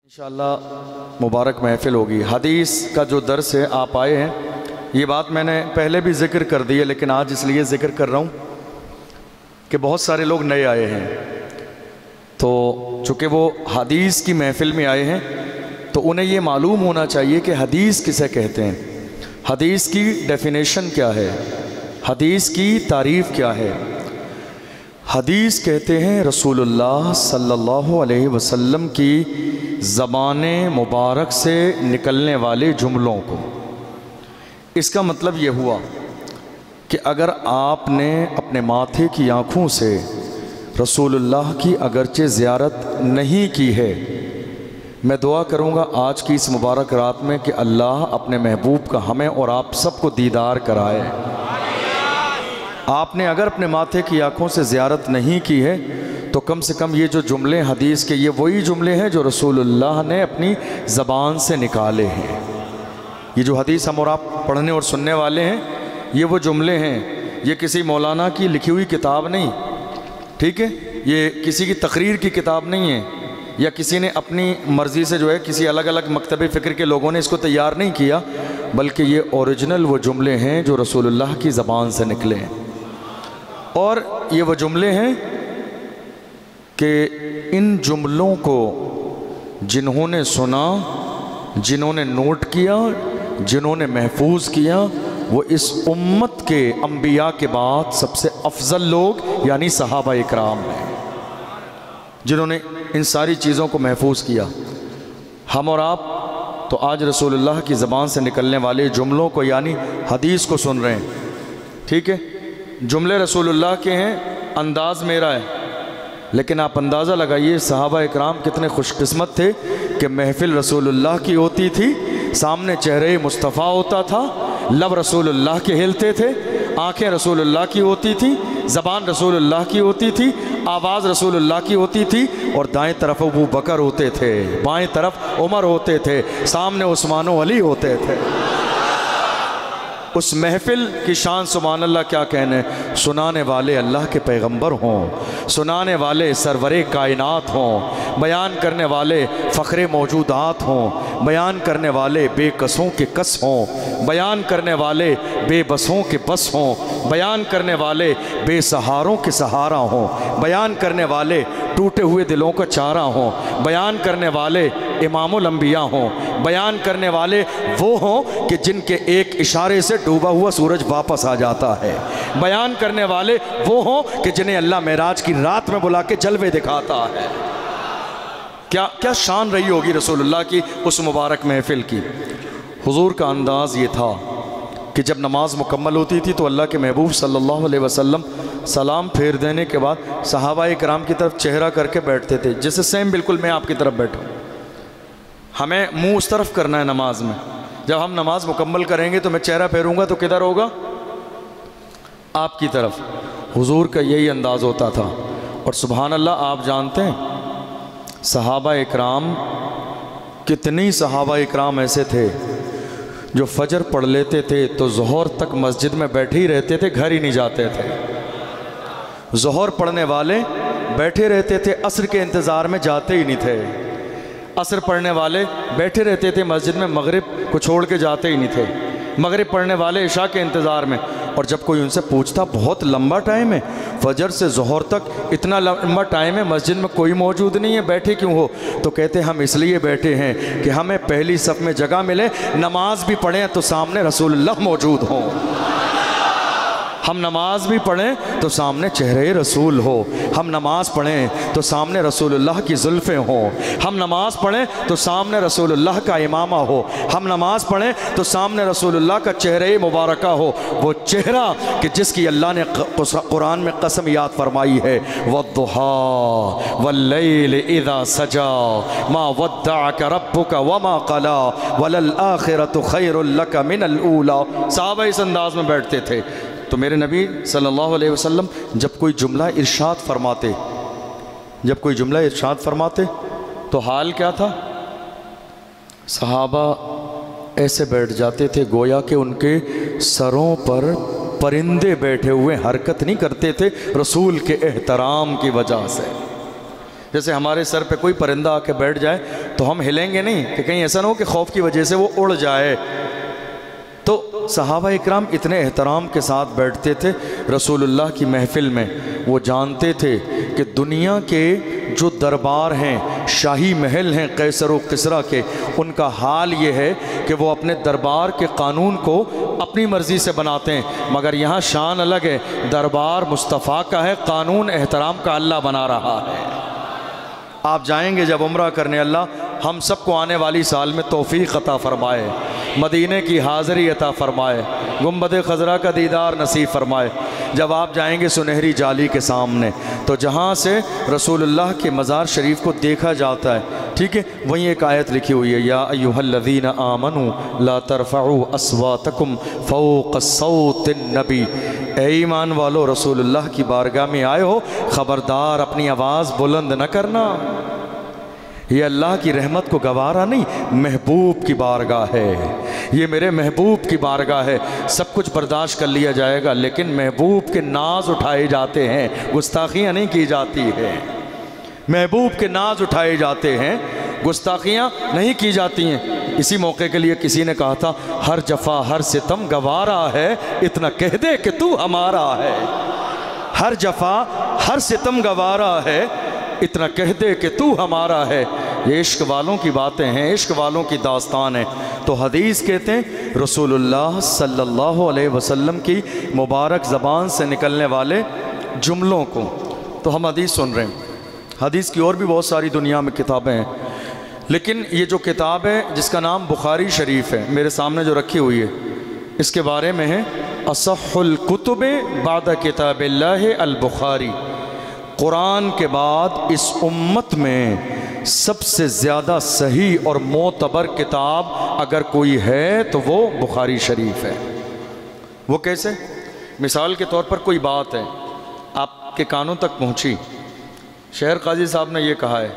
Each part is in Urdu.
انشاءاللہ مبارک محفل ہوگی۔ حدیث کا جو درس ہے آپ آئے ہیں، یہ بات میں نے پہلے بھی ذکر کر دی ہے، لیکن آج اس لیے ذکر کر رہا ہوں کہ بہت سارے لوگ نئے آئے ہیں، تو چونکہ وہ حدیث کی محفل میں آئے ہیں تو انہیں یہ معلوم ہونا چاہیے کہ حدیث کسے کہتے ہیں، حدیث کی ڈیفینیشن کیا ہے، حدیث کی تعریف کیا ہے۔ حدیث کہتے ہیں رسول اللہ صلی اللہ علیہ وسلم کی زبان مبارک سے نکلنے والے جملوں کو۔ اس کا مطلب یہ ہوا کہ اگر آپ نے اپنے ماتھے کی آنکھوں سے رسول اللہ کی اگرچہ زیارت نہیں کی ہے، میں دعا کروں گا آج کی اس مبارک رات میں کہ اللہ اپنے محبوب کا ہمیں اور آپ سب کو دیدار کرائے۔ آپ نے اگر اپنے ماتھے کی آنکھوں سے زیارت نہیں کی ہے تو کم سے کم یہ جو جملے حدیث کے، یہ وہی جملے ہیں جو رسول اللہ نے اپنی زبان سے نکالے ہیں۔ یہ جو حدیث ہم اور آپ پڑھنے اور سننے والے ہیں، یہ وہ جملے ہیں، یہ کسی مولانا کی لکھی ہوئی کتاب نہیں، ٹھیک ہے، یہ کسی کی تقریر کی کتاب نہیں ہے، یا کسی نے اپنی مرضی سے جو ہے کسی الگ الگ مکتب فکر کے لوگوں نے اس کو تیار نہیں کیا، بلکہ یہ اوریجنل وہ جملے ہیں جو رسول اللہ کی زبان سے نکلے ہیں۔ اور یہ وہ جملے ہیں کہ ان جملوں کو جنہوں نے سنا، جنہوں نے نوٹ کیا، جنہوں نے محفوظ کیا، وہ اس امت کے انبیاء کے بعد سب سے افضل لوگ یعنی صحابہ اکرام ہیں، جنہوں نے ان ساری چیزوں کو محفوظ کیا۔ ہم اور آپ تو آج رسول اللہ کی زبان سے نکلنے والے جملوں کو یعنی حدیث کو سن رہے ہیں، ٹھیک ہے، جملے رسول اللہ کے ہیں، انداز میرا ہے، لیکن آپ اندازہ لگائیے صحابہ اکرام کتنے خوش قسمت تھے کہ محفل رسول اللہ کی ہوتی تھی، سامنے چہرے مصطفیٰ ہوتا تھا، لب رسول اللہ کے ہلتے تھے، آنکھیں رسول اللہ کی ہوتی تھی، زبان رسول اللہ کی ہوتی تھی، آواز رسول اللہ کی ہوتی تھی، اور دائیں طرف ابو بکر ہوتے تھے، بائیں طرف عمر ہوتے تھے، سامنے عثمان و علی ہوتے تھے۔ اس محفل کی شان سبحان اللہ کیا کہنے، سنانے والے اللہ کے پیغمبر ہوں، سنانے والے سرور کائنات ہوں، بیان کرنے والے فخر موجودات ہوں، بیان کرنے والے بے کسوں کے کس ہوں، بیان کرنے والے بے بسوں کے بس ہوں، بیان کرنے والے بے سہاروں کے سہارا ہوں، بیان کرنے والے ٹوٹے ہوئے دلوں کا چارہ ہوں، بیان کرنے والے امام الانبیاء ہوں، بیان کرنے والے وہ ہوں کہ جن کے ایک اشارے سے ڈوبا ہوا سورج واپس آ جاتا ہے، بیان کرنے والے وہ ہوں کہ جنہیں اللہ معراج کی رات میں بلا کے جلوے دکھاتا ہے۔ کیا شان رہی ہوگی رسول اللہ کی اس مبارک محفل کی۔ حضور کا انداز یہ تھا کہ جب نماز مکمل ہوتی تھی تو اللہ کے محبوب صلی اللہ علیہ وسلم سلام پھیر دینے کے بعد صحابہ اکرام کی طرف چہرہ کر کے بیٹھتے تھے، جیسے سیم بالکل میں آپ کی طرف بیٹھا ہوں۔ ہمیں منہ اس طرف کرنا ہے نماز میں، جب ہم نماز مکمل کریں گے تو میں چہرہ پھیروں گا تو کدھر ہوگا؟ آپ کی طرف۔ حضور کا یہی انداز ہوتا تھا، اور سبحان اللہ آپ جانتے ہیں صحابہ اکرام، کتنی صحابہ اکرام ایسے تھے جو فجر پڑھ لیتے تھے تو ظہر تک مسجد میں بیٹھے ہی رہتے تھے، گھر ہی نہیں جاتے تھے۔ ظہر پڑھنے والے بیٹھے رہتے تھے، عصر کے انتظار میں جاتے ہی نہیں تھے، عصر پڑھنے والے بیٹھے رہتے تھے مسجد میں، مغرب کو چھوڑ کے جاتے ہی نہیں تھے، مغرب پڑھنے والے عشاء کے انتظار میں۔ اور جب کوئی ان سے پوچھتا بہت لمبا ٹائم ہے، فجر سے ظہر تک اتنا لمبا ٹائم ہے، مسجد میں کوئی موجود نہیں ہے، بیٹھے کیوں ہو؟ تو کہتے ہم اس لیے بیٹھے ہیں کہ ہمیں پہلی صف میں جگہ ملے، نماز بھی پڑھیں تو سامنے رسول اللہ موجود ہوں، ہم نماز بھی پڑھیں تو سامنے چہرے رسول ہو، ہم نماز پڑھیں تو سامنے رسول اللہ کی زلفیں ہوں، ہم نماز پڑھیں تو سامنے رسول اللہ کا امامہ ہو، ہم نماز پڑھیں تو سامنے رسول اللہ کا چہرے مبارکہ ہو، وہ چہرہ کہ جس کی اللہ نے قرآن میں قسم یاد فرمائی ہے، وَالضُّحَىٰ وَاللَّيْلِ إِذَا سَجَىٰ مَا وَدَّعَكَ رَبُّكَ وَمَا قَلَىٰ وَلَلْآخِرَةُ خَيْرٌ لَكَ مِنَ الْأُولَىٰ۔ صحابہ اس انداز میں بیٹھتے تھے۔ تو میرے نبی صلی اللہ علیہ وسلم جب کوئی جملہ ارشاد فرماتے تو حال کیا تھا؟ صحابہ ایسے بیٹھ جاتے تھے گویا کہ ان کے سروں پر پرندے بیٹھے ہوئے حرکت نہیں کرتے تھے رسول کے احترام کی وجہ سے۔ جیسے ہمارے سر پہ کوئی پرندہ آ کے بیٹھ جائے تو ہم ہلیں گے نہیں کہ کہیں ایسا نہ ہو کہ خوف کی وجہ سے وہ اڑ جائے۔ تو صحابہ اکرام اتنے احترام کے ساتھ بیٹھتے تھے رسول اللہ کی محفل میں۔ وہ جانتے تھے کہ دنیا کے جو دربار ہیں، شاہی محل ہیں قیصر و کسریٰ کے، ان کا حال یہ ہے کہ وہ اپنے دربار کے قانون کو اپنی مرضی سے بناتے ہیں، مگر یہاں شان الگ ہے، دربار مصطفیٰ کا ہے، قانون احترام کا اللہ بنا رہا ہے۔ آپ جائیں گے جب عمرہ کرنے، اللہ ہم سب کو آنے والی سال میں توفیق عطا فرمائے، مدینے کی حاضری عطا فرمائے، گنبد خضرا کا دیدار نصیب فرمائے۔ جب آپ جائیں گے سنہری جالی کے سامنے، تو جہاں سے رسول اللہ کے مزار شریف کو دیکھا جاتا ہے، ٹھیک ہے، وہیں ایک آیت لکھی ہوئی ہے، یا ایھا الذین آمنوا لا ترفعوا اصواتکم فوق صوت النبی۔ اے ایمان والو، رسول اللہ کی بارگاہ میں آئے ہو، خبردار اپنی آواز بلند نہ کرنا۔ یہ اللہ کی رحمت کو گوارا نہیں، محبوب کی بارگاہ ہے، یہ میرے محبوب کی بارگاہ ہے۔ سب کچھ برداشت کر لیا جائے گا، لیکن محبوب کے ناز اٹھائے جاتے ہیں، گستاخیاں نہیں کی جاتی ہیں۔ محبوب کے ناز اٹھائے جاتے ہیں، گستاخیاں نہیں کی جاتی ہیں۔ اسی موقع کے لیے کسی نے کہا تھا، ہر جفا ہر ستم گوارا ہے، اتنا کہہ دے کہ تو ہمارا ہے۔ ہر جفا ہر ستم گوارا ہے، اتنا کہہ دے کہ تو ہمارا ہے۔ یہ عشق والوں کی باتیں ہیں، عشق والوں کی داستان ہے۔ تو حدیث کہتے ہیں رسول اللہ صلی اللہ علیہ وسلم کی مبارک زبان سے نکلنے والے جملوں کو۔ تو ہم حدیث سن رہے ہیں، حدیث کی اور بھی بہت ساری دنیا میں کتابیں ہیں، لیکن یہ جو کتاب ہے جس کا نام بخاری شریف ہے، میرے سامنے جو رکھی ہوئی ہے، اس کے بارے میں ہے اصح الکتب بعد کتاب اللہ البخاری۔ قرآن کے بعد اس امت میں سب سے زیادہ صحیح اور معتبر کتاب اگر کوئی ہے تو وہ بخاری شریف ہے۔ وہ کیسے؟ مثال کے طور پر کوئی بات ہے، آپ کے کانوں تک پہنچی، شہر قاضی صاحب نے یہ کہا ہے،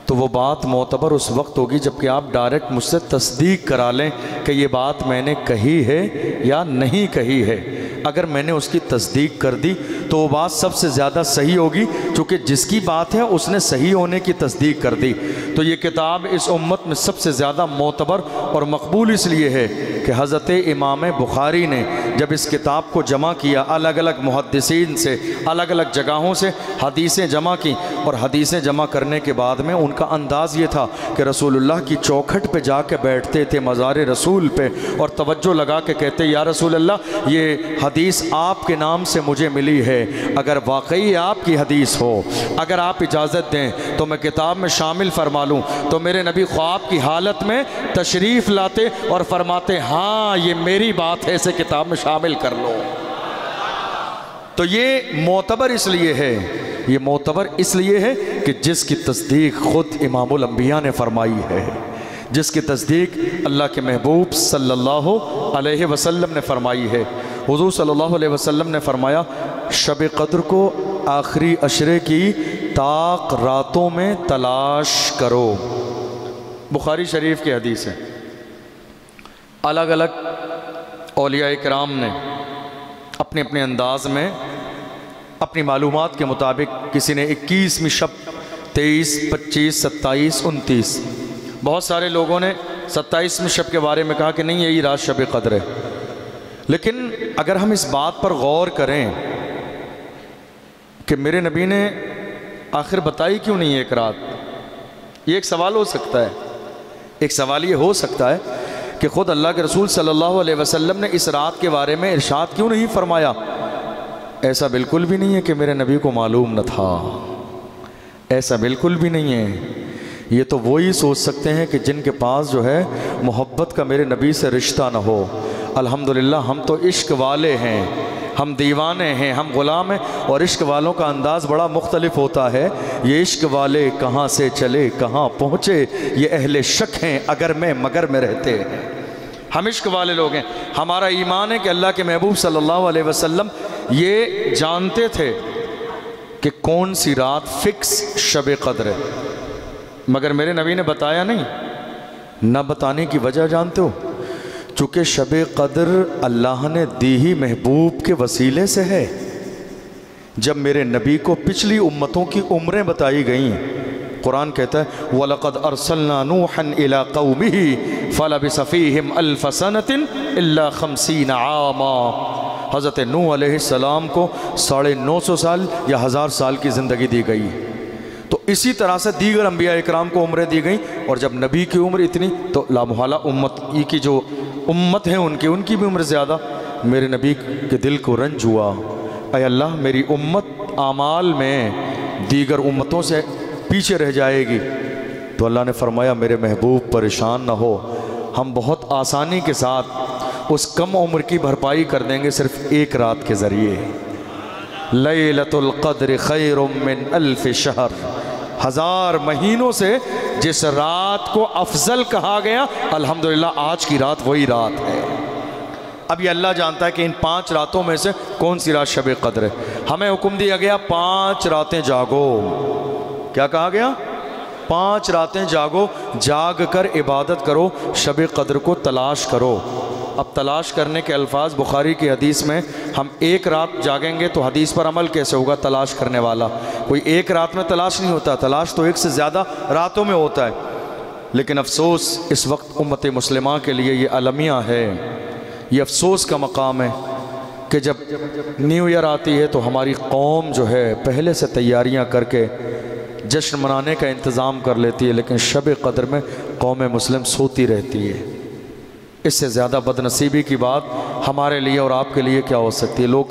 تو وہ بات معتبر اس وقت ہوگی جب کہ آپ ڈائریکٹ مجھ سے تصدیق کرا لیں کہ یہ بات میں نے کہی ہے یا نہیں کہی ہے۔ اگر میں نے اس کی تصدیق کر دی تو وہ بات سب سے زیادہ صحیح ہوگی، چونکہ جس کی بات ہے اس نے صحیح ہونے کی تصدیق کر دی۔ تو یہ کتاب اس امت میں سب سے زیادہ معتبر اور مقبول اس لیے ہے کہ حضرت امام بخاری نے جب اس کتاب کو جمع کیا، الگ الگ محدثین سے الگ الگ جگہوں سے حدیثیں جمع کی، اور حدیثیں جمع کرنے کے بعد میں ان کا انداز یہ تھا کہ رسول اللہ کی چوکھٹ پہ جا کے بیٹھتے تھے، مزار رسول پہ، اور توجہ لگا کے کہتے، یا رسول اللہ یہ حدیث آپ کے نام سے مجھے ملی ہے، اگر واقعی آپ کی حدیث ہو، اگر آپ اجازت دیں تو میں کتاب میں شامل فرما لوں۔ تو میرے نبی خواب کی حالت میں تشریف لاتے اور فرماتے، ہاں یہ میری بات ہے، اسے کتاب میں شامل کر لو۔ تو یہ معتبر اس لیے ہے، یہ معتبر اس لیے ہے کہ جس کی تصدیق خود امام الانبیاء نے فرمائی ہے، جس کی تصدیق اللہ کے محبوب صلی اللہ علیہ وسلم نے فرمائی ہے۔ حضور صلی اللہ علیہ وسلم نے فرمایا، شب قدر کو آخری عشرے کی طاق راتوں میں تلاش کرو۔ بخاری شریف کی حدیث ہے۔ الگ الگ اولیاء کرام نے اپنے اپنے انداز میں اپنی معلومات کے مطابق، کسی نے 21ویں شب، 23، 25، 27، 29، بہت سارے لوگوں نے 27ویں شب کے بارے میں کہا کہ نہیں یہی رات شب قدر ہے۔ لیکن اگر ہم اس بات پر غور کریں کہ میرے نبی نے آخر بتائی کیوں نہیں ایک رات، یہ ایک سوال ہو سکتا ہے۔ ایک سوال یہ ہو سکتا ہے کہ خود اللہ کے رسول صلی اللہ علیہ وسلم نے اس رات کے بارے میں ارشاد کیوں نہیں فرمایا؟ ایسا بالکل بھی نہیں ہے کہ میرے نبی کو معلوم نہ تھا، ایسا بالکل بھی نہیں ہے۔ یہ تو وہی سوچ سکتے ہیں کہ جن کے پاس جو ہے محبت کا میرے نبی سے رشتہ نہ ہو۔ الحمدللہ ہم تو عشق والے ہیں، ہم دیوانے ہیں، ہم غلام ہیں، اور عشق والوں کا انداز بڑا مختلف ہوتا ہے۔ یہ عشق والے کہاں سے چلے کہاں پہنچے، یہ اہل شک ہیں اگر میں مگر میں رہتے ہیں۔ ہم عشق والے لوگ ہیں، ہمارا ایمان ہے کہ اللہ کے محبوب صلی اللہ علیہ وسلم یہ جانتے تھے کہ کون سی رات فکس شب قدر ہے، مگر میرے نبی نے بتایا نہیں۔ نہ بتانے کی وجہ جانتے ہو؟ چونکہ شب قدر اللہ نے دی ہی محبوب کے وسیلے سے ہے۔ جب میرے نبی کو پچھلی امتوں کی عمریں بتائی گئیں قرآن کہتا ہے وَلَقَدْ أَرْسَلْنَا نُوحًا إِلَىٰ قَوْمِهِ فَلَبِثَ فِيهِمْ أَلْفَ سَنَةٍ إِلَّا 50 عَامًا۔ حضرت نوح علیہ السلام کو 950 سال یا 1000 سال کی زندگی دی گئی۔ تو اسی طرح سے دیگر انبیاء اکرام کو عمریں دی گئیں، اور جب نبی کی عمر اتنی تو لامحالہ امت کی جو امت ہیں ان کی بھی عمر زیادہ۔ میرے نبی کے دل کو رنج ہوا، اے اللہ میری امت اعمال میں دیگر امتوں سے پیچھے رہ جائے گی۔ تو اللہ نے فرمایا میرے محبوب پریشان نہ ہو، ہم بہت آسانی کے ساتھ اس کم عمر کی بھرپائی کر دیں گے صرف ایک رات کے ذریعے۔ لیلۃ القدر خیر من الف شہر، 1000 مہینوں سے جس رات کو افضل کہا گیا، الحمدللہ آج کی رات وہی رات ہے۔ اب یہ اللہ جانتا ہے کہ ان 5 راتوں میں سے کون سی رات شب قدر ہے۔ ہمیں حکم دیا گیا 5 راتیں جاگو۔ کیا کہا گیا؟ 5 راتیں جاگو، جاگ کر عبادت کرو، شب قدر کو تلاش کرو۔ اب تلاش کرنے کے الفاظ بخاری کی حدیث میں، ہم ایک رات جاگیں گے تو حدیث پر عمل کیسے ہوگا؟ تلاش کرنے والا کوئی ایک رات میں تلاش نہیں ہوتا، تلاش تو ایک سے زیادہ راتوں میں ہوتا ہے۔ لیکن افسوس اس وقت امت مسلمہ کے لیے یہ المیہ ہے، یہ افسوس کا مقام ہے کہ جب نیو ایئر آتی ہے تو ہماری قوم جو ہے پہلے سے تیاریاں کر کے جشن منانے کا انتظام کر لیتی ہے، لیکن شب قدر میں قوم مسلم سوتی رہتی ہے۔ اس سے زیادہ بدنصیبی کی بات ہمارے لیے اور آپ کے لیے کیا ہو سکتی ہے؟ لوگ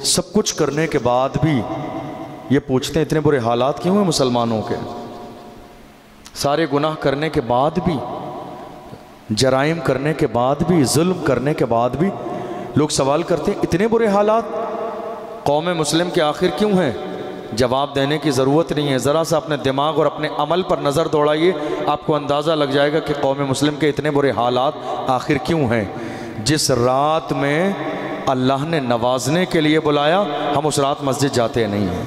سب کچھ کرنے کے بعد بھی یہ پوچھتے ہیں اتنے برے حالات کیوں ہیں مسلمانوں کے؟ سارے گناہ کرنے کے بعد بھی، جرائم کرنے کے بعد بھی، ظلم کرنے کے بعد بھی لوگ سوال کرتے ہیں اتنے برے حالات قوم مسلم کے آخر کیوں ہیں؟ جواب دینے کی ضرورت نہیں ہے، ذرا سا اپنے دماغ اور اپنے عمل پر نظر دوڑائیے، آپ کو اندازہ لگ جائے گا کہ قوم مسلم کے اتنے برے حالات آخر کیوں ہیں۔ جس رات میں اللہ نے نوازنے کے لیے بلایا، ہم اس رات مسجد جاتے نہیں ہیں۔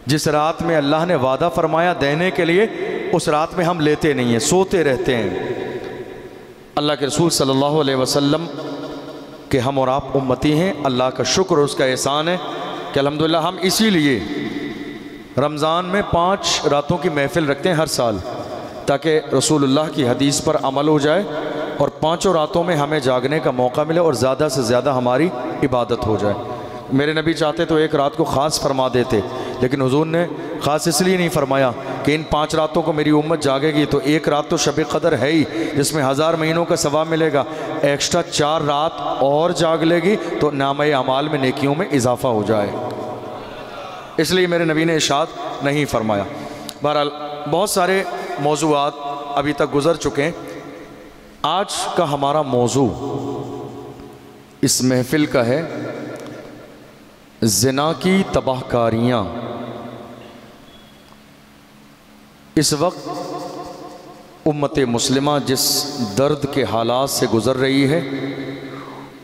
جس رات میں اللہ نے وعدہ فرمایا دینے کے لیے، اس رات میں ہم لیتے نہیں ہیں، سوتے رہتے ہیں۔ اللہ کے رسول صلی اللہ علیہ وسلم کہ ہم اور آپ امتی ہیں، اللہ کا شکر اس کا احسان ہے کہ الحمدللہ ہم اسی لیے رمضان میں 5 راتوں کی محفل رکھتے ہیں ہر سال، تاکہ رسول اللہ کی حدیث پر عمل ہو جائے اور 5 راتوں میں ہمیں جاگنے کا موقع ملے اور زیادہ سے زیادہ ہماری عبادت ہو جائے۔ میرے نبی چاہتے تو ایک رات کو خاص فرما دیتے، لیکن حضور نے خاص اس لیے نہیں فرمایا کہ ان 5 راتوں کو میری امت جاگے گی تو ایک رات تو شب قدر ہے ہی جس میں 1000 مہینوں کا ثواب ملے گا، ایکسٹرا 4 رات اور جاگ لے گی تو نامہ اعمال میں نیکیوں میں اضافہ ہو جائے، اس لیے میرے نبی نے ارشاد نہیں فرمایا۔ بہرحال بہت سارے موضوعات ابھی تک گزر چکے ہیں۔ آج کا ہمارا موضوع اس محفل کا ہے زنا کی تباہ کاریاں۔ اس وقت امت مسلمہ جس درد کے حالات سے گزر رہی ہے،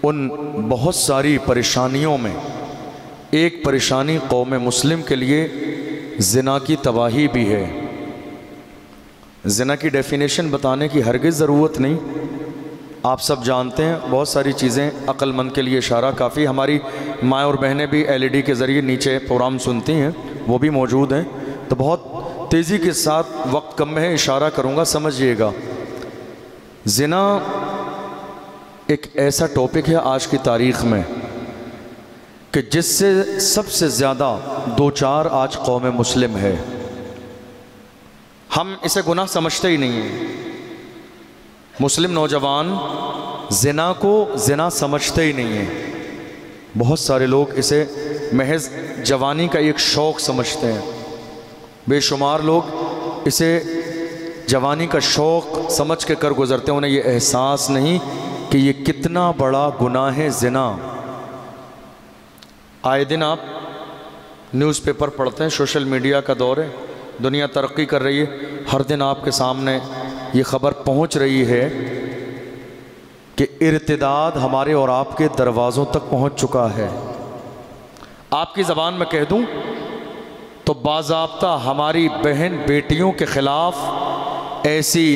ان بہت ساری پریشانیوں میں ایک پریشانی قوم مسلم کے لیے زنا کی تباہی بھی ہے۔ زنا کی ڈیفینیشن بتانے کی ہرگز ضرورت نہیں، آپ سب جانتے ہیں، بہت ساری چیزیں عقل مند کے لیے اشارہ کافی۔ ہماری مائیں اور بہنیں بھی LED کے ذریعے نیچے پروگرام سنتی ہیں، وہ بھی موجود ہیں، تو بہت تیزی کے ساتھ وقت کم ہے، اشارہ کروں گا، سمجھئے گا۔ زنا ایک ایسا ٹاپک ہے آج کی تاریخ میں کہ جس سے سب سے زیادہ دوچار آج قوم مسلم ہے۔ ہم اسے گناہ سمجھتے ہی نہیں ہیں، مسلم نوجوان زنا کو زنا سمجھتے ہی نہیں ہیں، بہت سارے لوگ اسے محض جوانی کا ایک شوق سمجھتے ہیں، بے شمار لوگ اسے جوانی کا شوق سمجھ کے کر گزرتے ہیں، انہیں یہ احساس نہیں کہ یہ کتنا بڑا گناہ ہے زنا۔ آئے دن آپ نیوز پیپر پڑھتے ہیں، سوشل میڈیا کا دور ہے، دنیا ترقی کر رہی ہے، ہر دن آپ کے سامنے یہ خبر پہنچ رہی ہے کہ ارتداد ہمارے اور آپ کے دروازوں تک پہنچ چکا ہے۔ آپ کی زبان میں کہہ دوں تو باضابطہ ہماری بہن بیٹیوں کے خلاف ایسی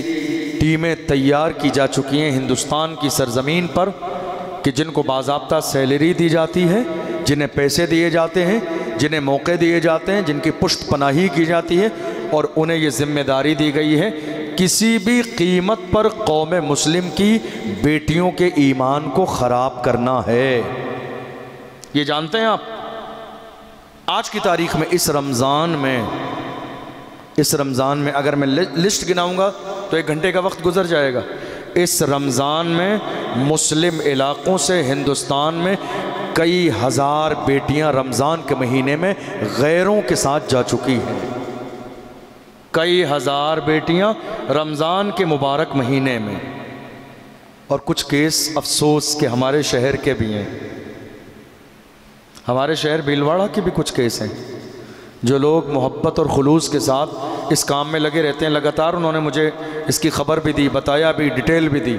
ٹیمیں تیار کی جا چکی ہیں ہندوستان کی سرزمین پر کہ جن کو باضابطہ سیلری دی جاتی ہے، جنہیں پیسے دیے جاتے ہیں، جنہیں موقع دیے جاتے ہیں، جن کی پشت پناہی کی جاتی ہے، اور انہیں یہ ذمہ داری دی گئی ہے کسی بھی قیمت پر قوم مسلم کی بیٹیوں کے ایمان کو خراب کرنا ہے۔ یہ جانتے ہیں آپ، آج کی تاریخ میں اس رمضان میں اگر میں لسٹ گناؤں گا تو 1 گھنٹے کا وقت گزر جائے گا۔ اس رمضان میں مسلم علاقوں سے ہندوستان میں کئی ہزار بیٹیاں رمضان کے مہینے میں غیروں کے ساتھ جا چکی ہیں۔ کئی ہزار بیٹیاں رمضان کے مبارک مہینے میں، اور کچھ کیس افسوس کہ ہمارے شہر کے بھی ہیں، ہمارے شہر بھیلواڑہ کے بھی کچھ کیس ہیں، جو لوگ محبت اور خلوص کے ساتھ اس کام میں لگے رہتے ہیں۔ لگاتار انہوں نے مجھے اس کی خبر بھی دی، بتایا بھی، ڈیٹیل بھی دی۔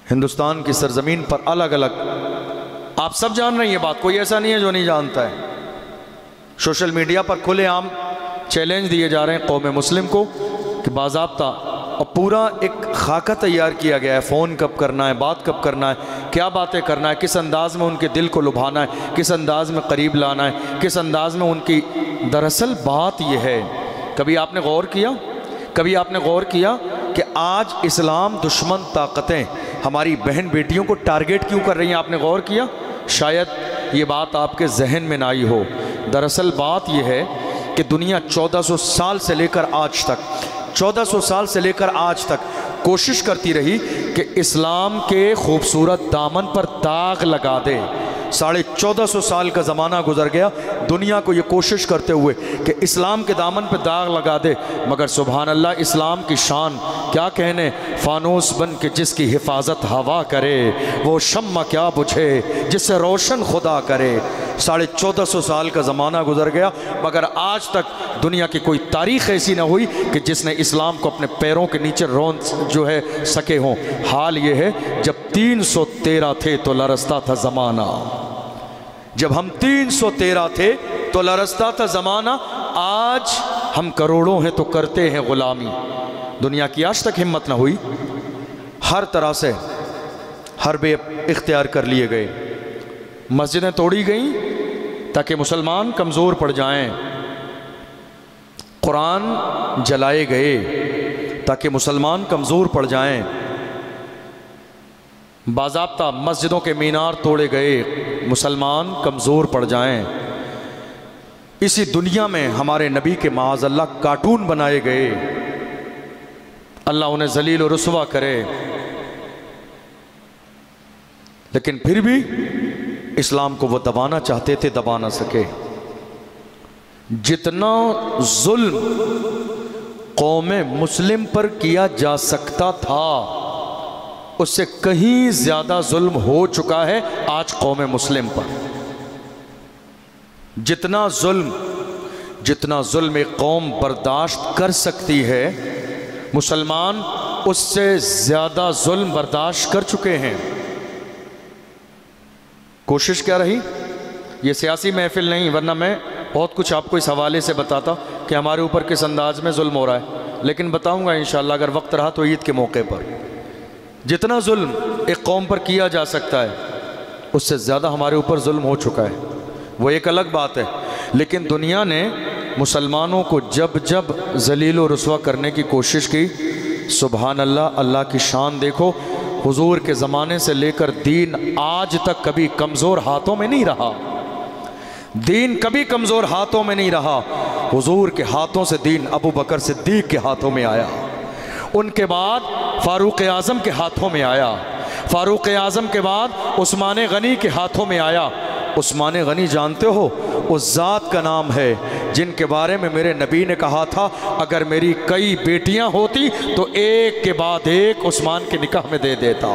ہندوستان کی سرزمین پر الگ الگ، آپ سب جان رہے ہیں یہ بات، کوئی ایسا نہیں ہے جو نہیں جانتا ہے۔ سوشل میڈیا پر کھلے عام چیلنج دیے جا رہے ہیں قوم مسلم کو کہ باضابطہ اور پورا ایک خاکہ تیار کیا گیا ہے، فون کب کرنا ہے، بات کب کرنا ہے، کیا باتیں کرنا ہے، کس انداز میں ان کے دل کو لبھانا ہے، کس انداز میں قریب لانا ہے، کس انداز میں ان کی۔ دراصل بات یہ ہے، کبھی آپ نے غور کیا کہ آج اسلام دشمن طاقتیں ہماری بہن بیٹیوں کو ٹارگیٹ کیوں کر رہی ہیں؟ آپ نے غور کیا؟ شاید یہ بات آپ کے ذہن میں نہ آئی ہو۔ دراصل بات یہ ہے کہ دنیا 1400 سال سے لے کر آج تک کوشش کرتی رہی کہ اسلام کے خوبصورت دامن پر داغ لگا دے۔ 1450 سال کا زمانہ گزر گیا دنیا کو یہ کوشش کرتے ہوئے کہ اسلام کے دامن پہ داغ لگا دے، مگر سبحان اللہ اسلام کی شان کیا کہنے، فانوس بن کے جس کی حفاظت ہوا کرے، وہ شمع کیا بجھے جس سے روشن خدا کرے۔ 1450 سال کا زمانہ گزر گیا مگر آج تک دنیا کی کوئی تاریخ ایسی نہ ہوئی کہ جس نے اسلام کو اپنے پیروں کے نیچے رون سکے ہوں۔ حال یہ ہے جب 313 تھے تو لرزتا تھا زمانہ، جب ہم 313 تھے تو لرزتا تھا زمانہ، آج ہم کروڑوں ہیں تو کرتے ہیں غلامی۔ دنیا کی آج تک ہمت نہ ہوئی، ہر طرح سے حربے اختیار کر لیے گئے، مسجدیں توڑی گئیں تاکہ مسلمان کمزور پڑ جائیں، قرآن جلائے گئے تاکہ مسلمان کمزور پڑ جائیں، باضابطہ مسجدوں کے مینار توڑے گئے مسلمان کمزور پڑ جائیں۔ اسی دنیا میں ہمارے نبی کے معاذ اللہ کارٹون بنائے گئے، اللہ انہیں ذلیل و رسوا کرے، لیکن پھر بھی اسلام کو وہ دبانا چاہتے تھے، دبا نہ سکے۔ جتنا ظلم قوم مسلم پر کیا جا سکتا تھا اس سے کہیں زیادہ ظلم ہو چکا ہے آج قوم مسلم پر۔ جتنا ظلم ایک قوم برداشت کر سکتی ہے، مسلمان اس سے زیادہ ظلم برداشت کر چکے ہیں۔ کوشش کیا رہی؟ یہ سیاسی محفل نہیں، ورنہ میں بہت کچھ آپ کو اس حوالے سے بتاتا کہ ہمارے اوپر کس انداز میں ظلم ہو رہا ہے، لیکن بتاؤں گا انشاءاللہ اگر وقت رہا تو عید کے موقع پر۔ جتنا ظلم ایک قوم پر کیا جا سکتا ہے اس سے زیادہ ہمارے اوپر ظلم ہو چکا ہے، وہ ایک الگ بات ہے۔ لیکن دنیا نے مسلمانوں کو جب جب ذلیل و رسوا کرنے کی کوشش کی، سبحان اللہ، اللہ کی شان دیکھو، حضور کے زمانے سے لے کر دین آج تک کبھی کمزور ہاتھوں میں نہیں رہا، دین کبھی کمزور ہاتھوں میں نہیں رہا۔ حضور کے ہاتھوں سے دین ابو بکر صدیق کے ہاتھوں میں آیا، ان کے بعد فاروق اعظم کے ہاتھوں میں آیا، فاروق اعظم کے بعد عثمان غنی کے ہاتھوں میں آیا۔ عثمان غنی جانتے ہو اس ذات کا نام ہے جن کے بارے میں میرے نبی نے کہا تھا اگر میری کئی بیٹیاں ہوتی تو ایک کے بعد ایک عثمان کے نکاح میں دے دیتا۔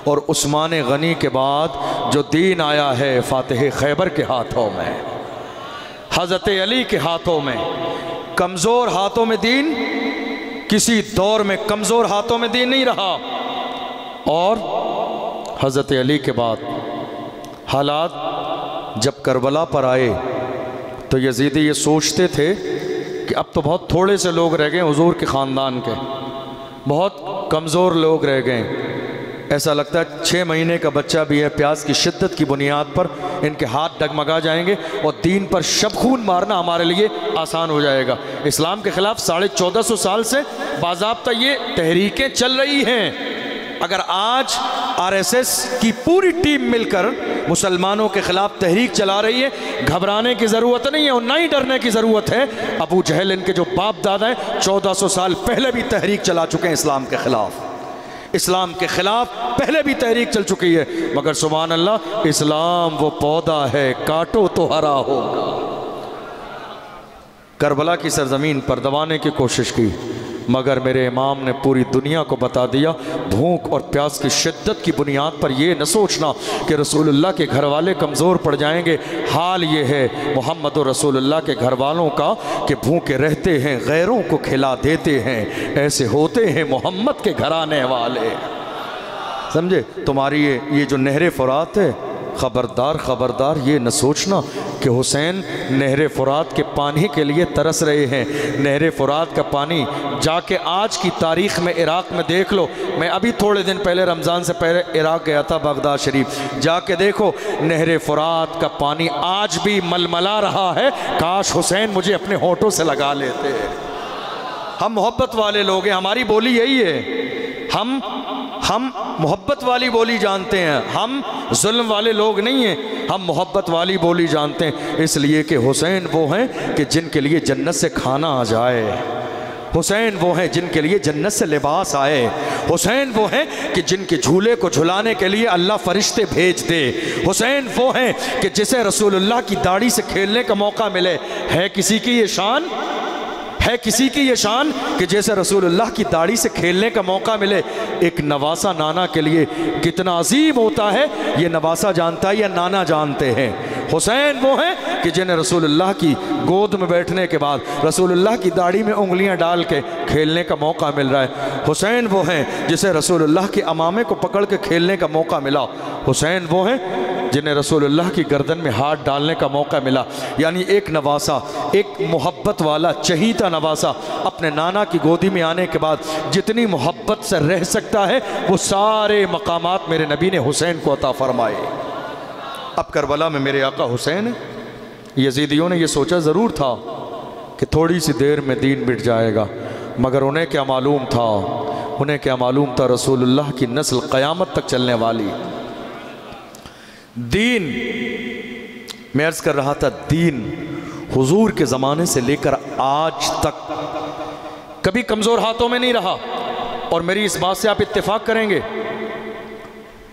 اور عثمان غنی کے بعد جو دین آیا ہے فاتح خیبر کے ہاتھوں میں، حضرت علی کے ہاتھوں میں۔ کمزور ہاتھوں میں دین کسی دور میں کمزور ہاتھوں میں دین نہیں رہا۔ اور حضرت علی کے بعد حالات جب کربلا پر آئے تو یزیدی یہ سوچتے تھے کہ اب تو بہت تھوڑے سے لوگ رہ گئے حضور کے خاندان کے، بہت کمزور لوگ رہ گئے، ایسا لگتا ہے 6 مہینے کا بچہ بھی ہے، پیاس کی شدت کی بنیاد پر ان کے ہاتھ ڈگمگا جائیں گے اور دین پر شب خون مارنا ہمارے لیے آسان ہو جائے گا۔ اسلام کے خلاف 1450 سال سے باضابطہ یہ تحریکیں چل رہی ہیں۔ اگر آج RSS کی پوری ٹیم مل کر مسلمانوں کے خلاف تحریک چلا رہی ہے، گھبرانے کی ضرورت نہیں ہے اور نہ ہی ڈرنے کی ضرورت ہے۔ ابو جہل ان کے جو باپ دادا ہیں 1400 سال پہلے بھی تحریک چلا چکے ہیں اسلام کے خلاف، اسلام کے خلاف پہلے بھی تحریک چل چکی ہے، مگر سبحان اللہ اسلام وہ پودا ہے کاٹو تو ہرا ہوگا۔ کربلا کی سرزمین پر دبانے کی کوشش کی، مگر میرے امام نے پوری دنیا کو بتا دیا بھوک اور پیاس کی شدت کی بنیاد پر یہ نہ سوچنا کہ رسول اللہ کے گھر والے کمزور پڑ جائیں گے۔ حال یہ ہے محمد رسول اللہ کے گھر والوں کا کہ بھوکے رہتے ہیں، غیروں کو کھلا دیتے ہیں، ایسے ہوتے ہیں محمد کے گھرانے والے۔ سمجھے؟ تمہاری یہ جو نہر فرات ہے، خبردار خبردار یہ نہ سوچنا کہ حسین نہر فرات کے پانی کے لیے ترس رہے ہیں۔ نہر فرات کا پانی جا کے آج کی تاریخ میں عراق میں دیکھ لو۔ میں ابھی تھوڑے دن پہلے رمضان سے پہلے عراق گیا تھا، بغداد شریف، جا کے دیکھو نہر فرات کا پانی آج بھی ململا رہا ہے۔ کاش حسین مجھے اپنے ہونٹوں سے لگا لیتے۔ ہم محبت والے لوگ ہیں، ہماری بولی یہی ہے، ہم محبت والی بولی جانتے ہیں، ہم ظلم والے لوگ نہیں ہیں، ہم محبت والی بولی جانتے ہیں۔ اس لیے کہ حسین وہ ہیں کہ جن کے لیے جنت سے کھانا آ جائے، حسین وہ ہیں جن کے لیے جنت سے لباس آئے، حسین وہ ہیں کہ جن کے جھولے کو جھلانے کے لیے اللہ فرشتے بھیج دے، حسین وہ ہیں کہ جسے رسول اللہ کی داڑھی سے کھیلنے کا موقع ملے۔ ہے کسی کی یہ شان؟ ہے کسی کی یہ شان کہ جیسے رسول اللہ کی داڑھی سے کھیلنے کا موقع ملے؟ ایک نواسہ نانا کے لیے کتنا عظیم ہوتا ہے یہ نواسہ جانتا ہے یا نانا جانتے ہیں۔ حسین وہ ہیں کہ جنہیں رسول اللہ کی گود میں بیٹھنے کے بعد رسول اللہ کی داڑھی میں انگلیاں ڈال کے کھیلنے کا موقع مل رہا ہے۔ حسین وہ ہیں جسے رسول اللہ کے امامے کو پکڑ کے کھیلنے کا موقع ملا۔ حسین وہ ہیں جنہیں رسول اللہ کی گردن میں ہاتھ ڈالنے کا موقع ملا۔ یعنی ایک نواسہ، ایک محبت والا چہیتا نواسہ اپنے نانا کی گودی میں آنے کے بعد جتنی محبت سے رہ سکتا ہے وہ سارے مقامات میرے نبی نے حسین کو عطا فرمائے۔ اب کربلا میں میرے آقا حسین، یزیدیوں نے یہ سوچا ضرور تھا کہ تھوڑی سی دیر میں دین مٹ جائے گا، مگر انہیں کیا معلوم تھا رسول اللہ کی نسل قیامت تک چلنے والی۔ دین، میں عرض کر رہا تھا، دین حضور کے زمانے سے لے کر آج تک کبھی کمزور ہاتھوں میں نہیں رہا۔ اور میری اس بات سے آپ اتفاق کریں گے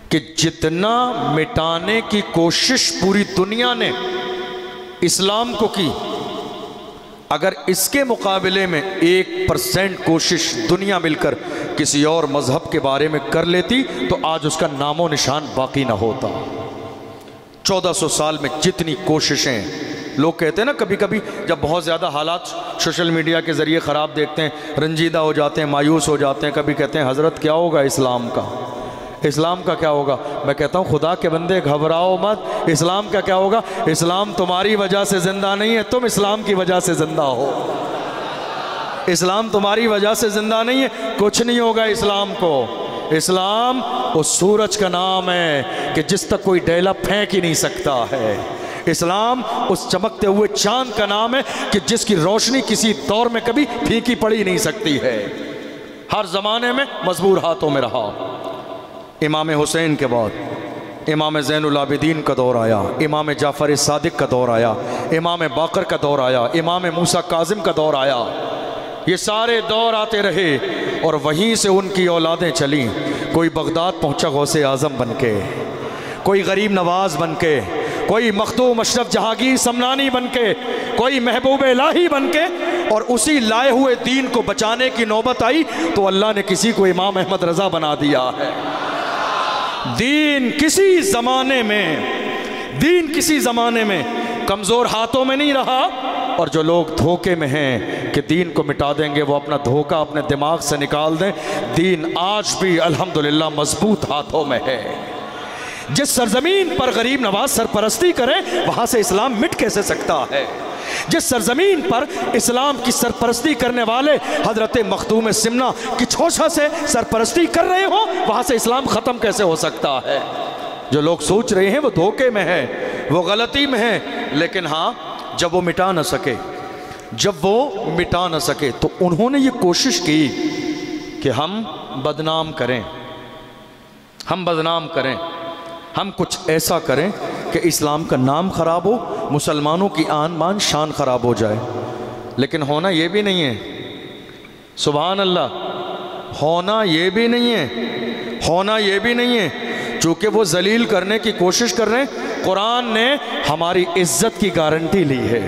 کہ جتنا مٹانے کی کوشش پوری دنیا نے اسلام کو کی، اگر اس کے مقابلے میں 1% کوشش دنیا مل کر کسی اور مذہب کے بارے میں کر لیتی تو آج اس کا نام و نشان باقی نہ ہوتا۔ 1400 سال میں جتنی کوششیں، لوگ کہتے ہیں نا کبھی کبھی جب بہت زیادہ حالات سوشل میڈیا کے ذریعے خراب دیکھتے ہیں، رنجیدہ ہو جاتے ہیں، مایوس ہو جاتے ہیں، کبھی کہتے ہیں حضرت کیا ہوگا اسلام کا، اسلام کا کیا ہوگا؟ میں کہتا ہوں خدا کے بندے گھبراؤ مت، اسلام کا کیا ہوگا؟ اسلام تمہاری وجہ سے زندہ نہیں ہے، تم اسلام کی وجہ سے زندہ ہو۔ اسلام تمہاری وجہ سے زندہ نہیں ہے، کچھ نہیں ہوگا اسلام کو۔ اسلام اس سورج کا نام ہے کہ جس تک کوئی ڈیلا پھینک ہی نہیں سکتا ہے۔ اسلام اس چمکتے ہوئے چاند کا نام ہے کہ جس کی روشنی کسی دور میں کبھی پھیکی پڑی نہیں سکتی ہے، ہر زمانے میں مضبوط ہاتھوں میں رہا۔ امام حسین کے بعد امام زین العابدین کا دور آیا، امام جعفر صادق کا دور آیا، امام باقر کا دور آیا، امام موسیٰ کاظم کا دور آیا۔ یہ سارے دور آتے رہے اور وہیں سے ان کی اولادیں چلیں۔ کوئی بغداد پہنچا غوث اعظم بن کے، کوئی غریب نواز بن کے، کوئی مخدوم اشرف جہانگیر سمنانی بن کے، کوئی محبوب الہی بن کے، اور اسی لائے ہوئے دین کو بچانے کی نوبت آئی تو اللہ نے کسی کو امام احمد رضا بنا دیا ہے۔ دین کسی زمانے میں کمزور ہاتھوں میں نہیں رہا، اور جو لوگ دھوکے میں ہیں کہ دین کو مٹا دیں گے وہ اپنا دھوکہ اپنے دماغ سے نکال دیں۔ دین آج بھی الحمدللہ مضبوط ہاتھوں میں ہے۔ جس سرزمین پر غریب نواز سرپرستی کرے وہاں سے اسلام مٹ کیسے سکتا ہے؟ جس سرزمین پر اسلام کی سرپرستی کرنے والے حضرت مخدوم سمنہ کی چھوچا سے سرپرستی کر رہے ہو، وہاں سے اسلام ختم کیسے ہو سکتا ہے؟ جو لوگ سوچ رہے ہیں وہ دھوکے میں ہے، وہ غلطی میں ہے، لیکن ہاں جب وہ مٹا نہ سکے تو انہوں نے یہ کوشش کی کہ ہم بدنام کریں، ہم کچھ ایسا کریں کہ اسلام کا نام خراب ہو، مسلمانوں کی آن بان شان خراب ہو جائے۔ لیکن ہونا یہ بھی نہیں ہے، سبحان اللہ، ہونا یہ بھی نہیں ہے، چونکہ وہ ذلیل کرنے کی کوشش کر رہے ہیں۔ قرآن نے ہماری عزت کی گارنٹی لی ہے،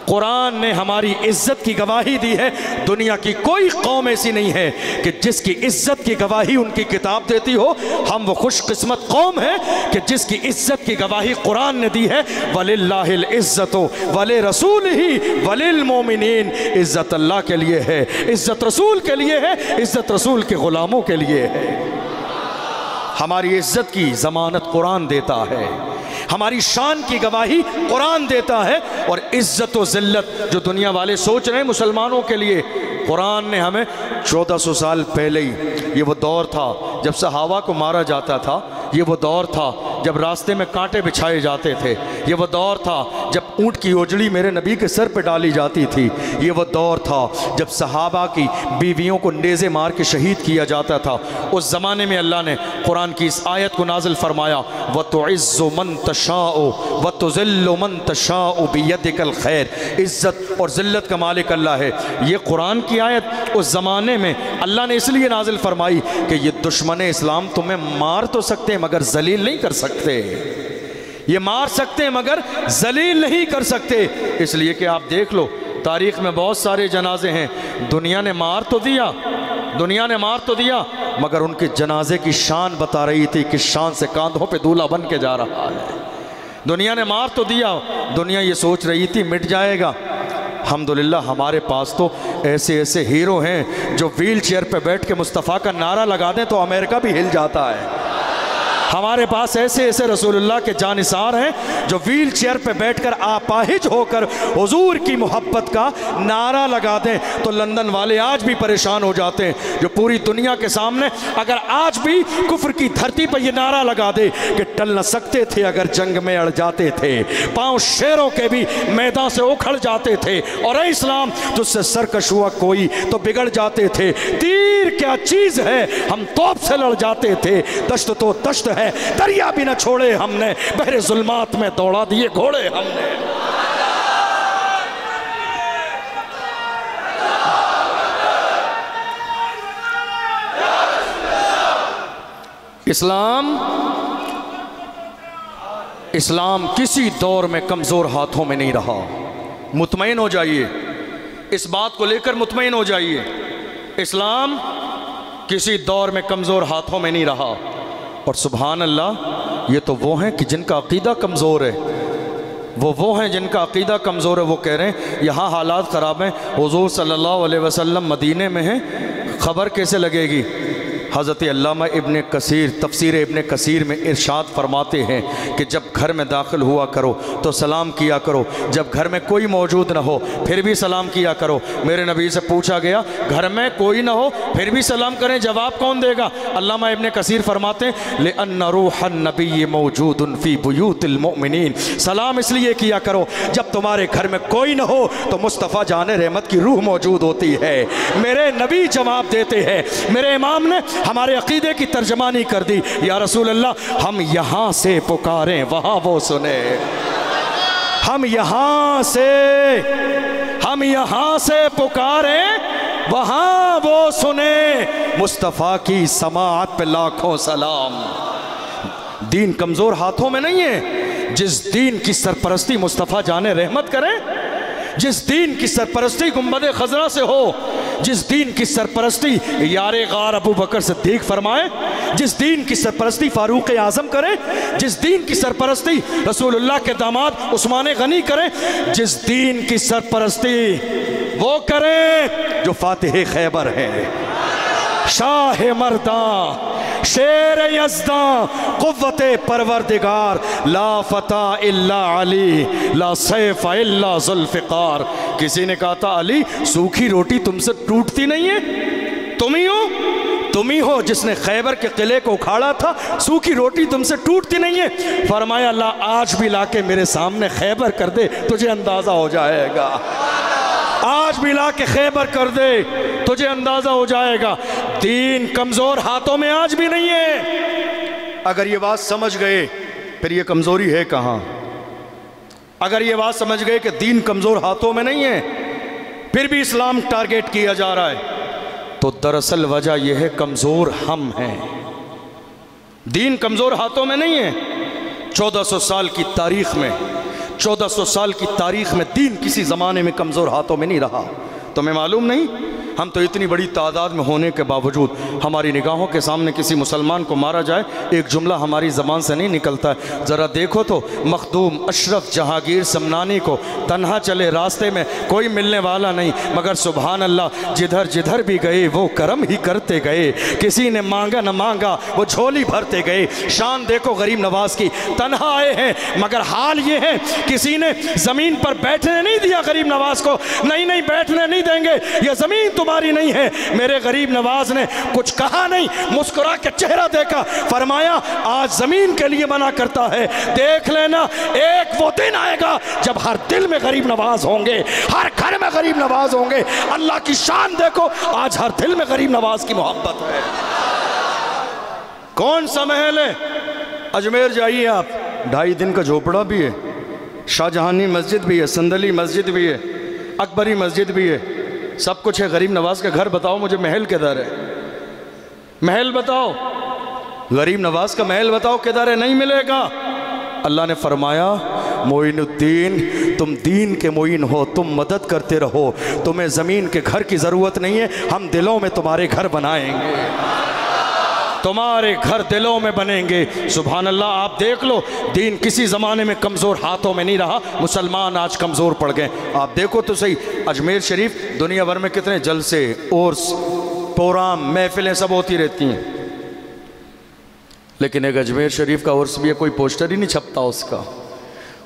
قرآن نے ہماری عزت کی گواہی دی ہے۔ دنیا کی کوئی قوم ایسی نہیں ہے کہ جس کی عزت کی گواہی ان کی کتاب دیتی ہو۔ ہم وہ خوش قسمت قوم ہیں کہ جس کی عزت کی گواہی قرآن نے دی ہے۔ وَلِلَّهِ الْعِزَّةُ وَلِرَسُولِهِ وَلِلْمُؤْمِنِينَ، عزت اللہ کے لیے ہے، عزت رسول کے لیے ہے، عزت رسول کے غلاموں کے لیے ہے۔ ہماری عزت کی ضمانت قرآن دیتا ہے، ہماری شان کی گواہی قرآن دیتا ہے۔ اور عزت و ذلت جو دنیا والے سوچ رہے ہیں مسلمانوں کے لیے، قرآن نے ہمیں 1400 سال پہلے ہی، یہ وہ دور تھا جب صحابہ کو مارا جاتا تھا، یہ وہ دور تھا جب راستے میں کانٹے بچھائے جاتے تھے، یہ وہ دور تھا جب اونٹ کی اوجڑی میرے نبی کے سر پہ ڈالی جاتی تھی، یہ وہ دور تھا جب صحابہ کی بیویوں کو نیزے مار کے شہید کیا جاتا تھا۔ اس زمانے میں اللہ نے قرآن کی اس آیت کو نازل فرمایا، وَتُعِزُّ مَن تَشَاءُ وَتُذِلُّ مَن تَشَاءُ بِيَدِكَ الْخَيْرُ، عزت اور ذلت کا مالک اللہ ہے۔ یہ قرآن کی آیت اس زمانے میں اللہ نے اس لیے نازل فرمائی کہ یہ دشمن اسلام تمہیں مار تو سکتے ہیں مگر ذلیل نہیں کر سکتے، یہ مار سکتے ہیں مگر ذلیل نہیں کر سکتے۔ اس لیے کہ آپ دیکھ لو تاریخ میں بہت سارے جنازے ہیں، دنیا نے مار تو دیا مگر ان کے جنازے کی شان بتا رہی تھی کہ شان سے کاندھوں پہ دولہا بن کے جا رہا ہے۔ دنیا نے مار تو دیا، دنیا یہ سوچ رہی تھی مٹ جائے گا۔ الحمدللہ ہمارے پاس تو ایسے ہیرو ہیں جو ویل چیئر پہ بیٹھ کے مصطفیٰ کا نعرہ لگا دیں تو امریکہ بھی ہل جاتا ہے۔ ہمارے پاس ایسے رسول اللہ کے جانثار ہیں جو ویل چیئر پہ بیٹھ کر آپاہج ہو کر حضور کی محبت کا نعرہ لگا دیں تو لندن والے آج بھی پریشان ہو جاتے ہیں، جو پوری دنیا کے سامنے اگر آج بھی کفر کی دھرتی پہ یہ نعرہ لگا دے کہ ٹل نہ سکتے تھے اگر جنگ میں اڑ جاتے تھے، پاؤں شیروں کے بھی میدان سے اکھڑ جاتے تھے، اور اے اسلام تجھ سے سرکش ہوا کوئی تو بگڑ جاتے تھے، تیر کیا چیز ہے ہم توپ سے لڑ جاتے تھے، دشت تو دشت ہے دریا بھی نہ چھوڑے ہم نے، بحر ظلمات میں دوڑا دیے گھوڑے ہم نے۔ اسلام کسی دور میں کمزور ہاتھوں میں نہیں رہا، مطمئن ہو جائیے، اس بات کو لے کر مطمئن ہو جائیے، اسلام کسی دور میں کمزور ہاتھوں میں نہیں رہا۔ اور سبحان اللہ یہ تو وہ ہیں کہ جن کا عقیدہ کمزور ہے، وہ ہیں جن کا عقیدہ کمزور ہے، وہ کہہ رہے ہیں یہاں حالات خراب ہیں، حضور صلی اللہ علیہ وسلم مدینے میں ہیں، خبر کیسے لگے گی؟ حضرت علامہ ابن کثیر تفسیر ابن کثیر میں ارشاد فرماتے ہیں کہ جب گھر میں داخل ہوا کرو تو سلام کیا کرو، جب گھر میں کوئی موجود نہ ہو پھر بھی سلام کیا کرو۔ میرے نبی سے پوچھا گیا گھر میں کوئی نہ ہو پھر بھی سلام کریں، جواب کون دے گا؟ علامہ ابن کثیر فرماتے ہیں لِأَنَّ رُوحَ النَّبِيِّ مَوْجُودٌ فِي بُيُوتِ الْمُؤْمِنِينَ، سلام اس لیے کیا کرو جب تمہارے گھر میں کوئی نہ ہو تو مصطفیٰ جان رحمت کی روح موجود ہوتی ہے۔ میرے نبی جواب دیتے ہیں، میرے امام نے ہمارے عقیدے کی ترجمانی کر دی، یا رسول اللہ ہم یہاں سے پکاریں وہاں وہ سنے، ہم یہاں سے پکاریں وہاں وہ سنے، مصطفیٰ کی سماعت پہ لاکھوں سلام۔ دین کمزور ہاتھوں میں نہیں ہے، جس دین کی سرپرستی مصطفیٰ جان رحمت کرے، جس دین کی سرپرستی گنبد خضرا سے ہو، جس دین کی سرپرستی یار غار ابو بکر صدیق فرمائے، جس دین کی سرپرستی فاروق اعظم کرے، جس دین کی سرپرستی رسول اللہ کے داماد عثمان غنی کرے، جس دین کی سرپرستی وہ کرے جو فاتح خیبر ہے، شاہ مرداں، شیر یزداں قوت پروردگار، لا فتح الا علی لا سیف الا ذوالفقار۔ کسی نے کہا تھا علی سوکھی روٹی تم سے ٹوٹتی نہیں ہے، تم ہی ہو جس نے خیبر کے قلعے کو اکھاڑا تھا، سوکھی روٹی تم سے ٹوٹتی نہیں ہے۔ فرمایا اللہ آج بھی لا کے میرے سامنے خیبر کر دے، تجھے اندازہ ہو جائے گا، آج بھی لا کے خیبر کر دے تجھے اندازہ ہو جائے گا۔ دین کمزور ہاتھوں میں آج بھی نہیں ہے۔ اگر یہ بات سمجھ گئے پھر یہ کمزوری ہے کہاں؟ اگر یہ بات سمجھ گئے کہ دین کمزور ہاتھوں میں نہیں ہے پھر بھی اسلام ٹارگیٹ کیا جا رہا ہے، تو دراصل وجہ یہ ہے کمزور ہم ہیں، دین کمزور ہاتھوں میں نہیں ہے۔ 1400 سال کی تاریخ میں 1400 سال کی تاریخ میں دین کسی زمانے میں کمزور ہاتھوں میں نہیں رہا۔ تمہیں معلوم نہیں؟ ہم تو اتنی بڑی تعداد میں ہونے کے باوجود ہماری نگاہوں کے سامنے کسی مسلمان کو مارا جائے ایک جملہ ہماری زبان سے نہیں نکلتا ہے۔ ذرا دیکھو تو مخدوم اشرف جہانگیر سمنانی کو تنہا چلے راستے میں کوئی ملنے والا نہیں، مگر سبحان اللہ جدھر جدھر بھی گئے وہ کرم ہی کرتے گئے، کسی نے مانگا نہ مانگا وہ جھولی بھرتے گئے۔ شان دیکھو غریب نواز کی، تنہا آئے ہیں مگر حال یہ ہے کسی نے زمین پر بیٹھنے نہیں دیا غریب نواز کو، نہیں بیٹھنے نہیں دیں گے، یہ زمین تمہاری نہیں ہے۔ میرے غریب نواز نے کچھ کہا نہیں، مسکرا کے چہرہ دیکھا، فرمایا آج زمین کے لیے منع کرتا ہے، دیکھ لینا ایک وہ دن آئے گا جب ہر دل میں غریب نواز ہوں گے، ہر گھر میں غریب نواز ہوں گے۔ اللہ کی شان دیکھو، آج ہر دل میں غریب نواز کی محبت ہے۔ کون سا محل ہے؟ اجمیر جائیے آپ، 2.5 دن کا جھوپڑا بھی ہے، شاہ جہانی مسجد بھی ہے، سندلی مسجد بھی ہے، اکبری مسجد بھی ہے، سب کچھ ہے۔ غریب نواز کا گھر بتاؤ مجھے، محل کدھر ہے؟ محل بتاؤ، غریب نواز کا محل بتاؤ کدھر ہے؟ نہیں ملے گا۔ اللہ نے فرمایا معین الدین تم دین کے معین ہو، تم مدد کرتے رہو، تمہیں زمین کے گھر کی ضرورت نہیں ہے، ہم دلوں میں تمہارے گھر بنائیں گے، تمہارے گھر دلوں میں بنیں گے۔ سبحان اللہ، آپ دیکھ لو دین کسی زمانے میں کمزور ہاتھوں میں نہیں رہا، مسلمان آج کمزور پڑ گئے۔ آپ دیکھو تو صحیح، اجمیر شریف دنیا بھر میں کتنے جلسے عرس پروگرام محفلیں سب ہوتی رہتی ہیں، لیکن ایک اجمیر شریف کا عرس بھی ہے، کوئی پوسٹر ہی نہیں چھپتا اس کا۔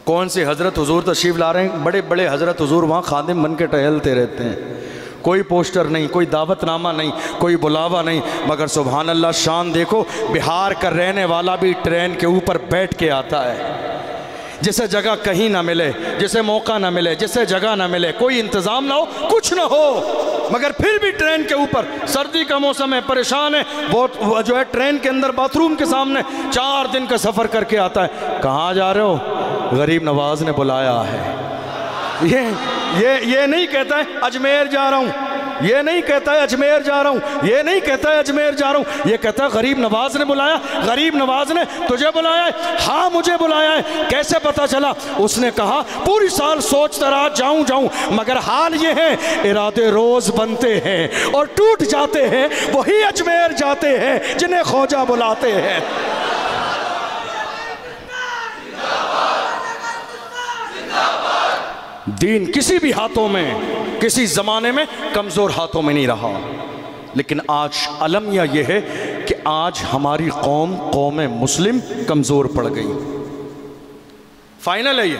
کون سے حضرت حضور تشریف لا رہے ہیں، بڑے بڑے حضرت حضور وہاں خادم بن کے ٹہلتے رہتے ہیں، کوئی پوسٹر نہیں، کوئی دعوت نامہ نہیں، کوئی بلاوا نہیں، مگر سبحان اللہ شان دیکھو، بہار کا رہنے والا بھی ٹرین کے اوپر بیٹھ کے آتا ہے، جسے جگہ کہیں نہ ملے، جسے موقع نہ ملے، جسے جگہ نہ ملے، کوئی انتظام نہ ہو، کچھ نہ ہو، مگر پھر بھی ٹرین کے اوپر، سردی کا موسم ہے، پریشان ہے، وہ جو ہے ٹرین کے اندر باتھ روم کے سامنے 4 دن کا سفر کر کے آتا ہے۔ کہاں جا رہے ہو؟ غریب نواز نے بلایا ہے۔ یہ نہیں کہتا ہے اجمیر جا رہا ہوں، یہ نہیں کہتا ہے اجمیر جا رہا ہوں، یہ نہیں کہتا ہے اجمیر جا رہا ہوں، یہ کہتا ہے غریب نواز نے بلایا۔ غریب نواز نے تجھے بلایا ہے؟ ہاں مجھے بلایا ہے۔ کیسے پتا چلا؟ اس نے کہا پوری سال سوچتا رہا جاؤں، مگر حال یہ ہے ارادے روز بنتے ہیں اور ٹوٹ جاتے ہیں، وہی اجمیر جاتے ہیں جنہیں خواجہ بلاتے ہیں۔ دین کسی بھی ہاتھوں میں، کسی زمانے میں کمزور ہاتھوں میں نہیں رہا، لیکن آج المیہ یہ ہے کہ آج ہماری قوم مسلم کمزور پڑ گئی۔ فائنل ہے یہ،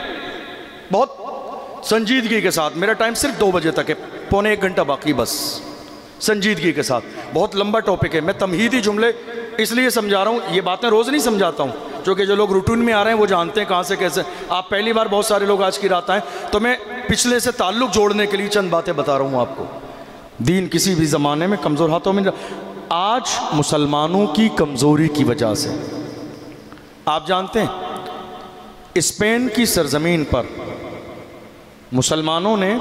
بہت سنجیدگی کے ساتھ، میرا ٹائم صرف 2 بجے تک ہے، پونے 1 گھنٹہ باقی، بس سنجیدگی کے ساتھ، بہت لمبا ٹاپک ہے۔ میں تمہیدی جملے اس لیے سمجھا رہا ہوں، یہ باتیں روز نہیں سمجھاتا ہوں، چونکہ جو لوگ روٹین میں آ رہے ہیں وہ جانتے ہیں کہاں سے کیسے۔ آپ پہلی بار بہت سارے لوگ آج کی رات آئیں، تو میں پچھلے سے تعلق جوڑنے کے لیے چند باتیں بتا رہا ہوں آپ کو۔ دین کسی بھی زمانے میں کمزور ہاتھوں میں، آج مسلمانوں کی کمزوری کی وجہ سے، آپ جانتے ہیں اسپین کی سرزمین پر مسلمانوں نے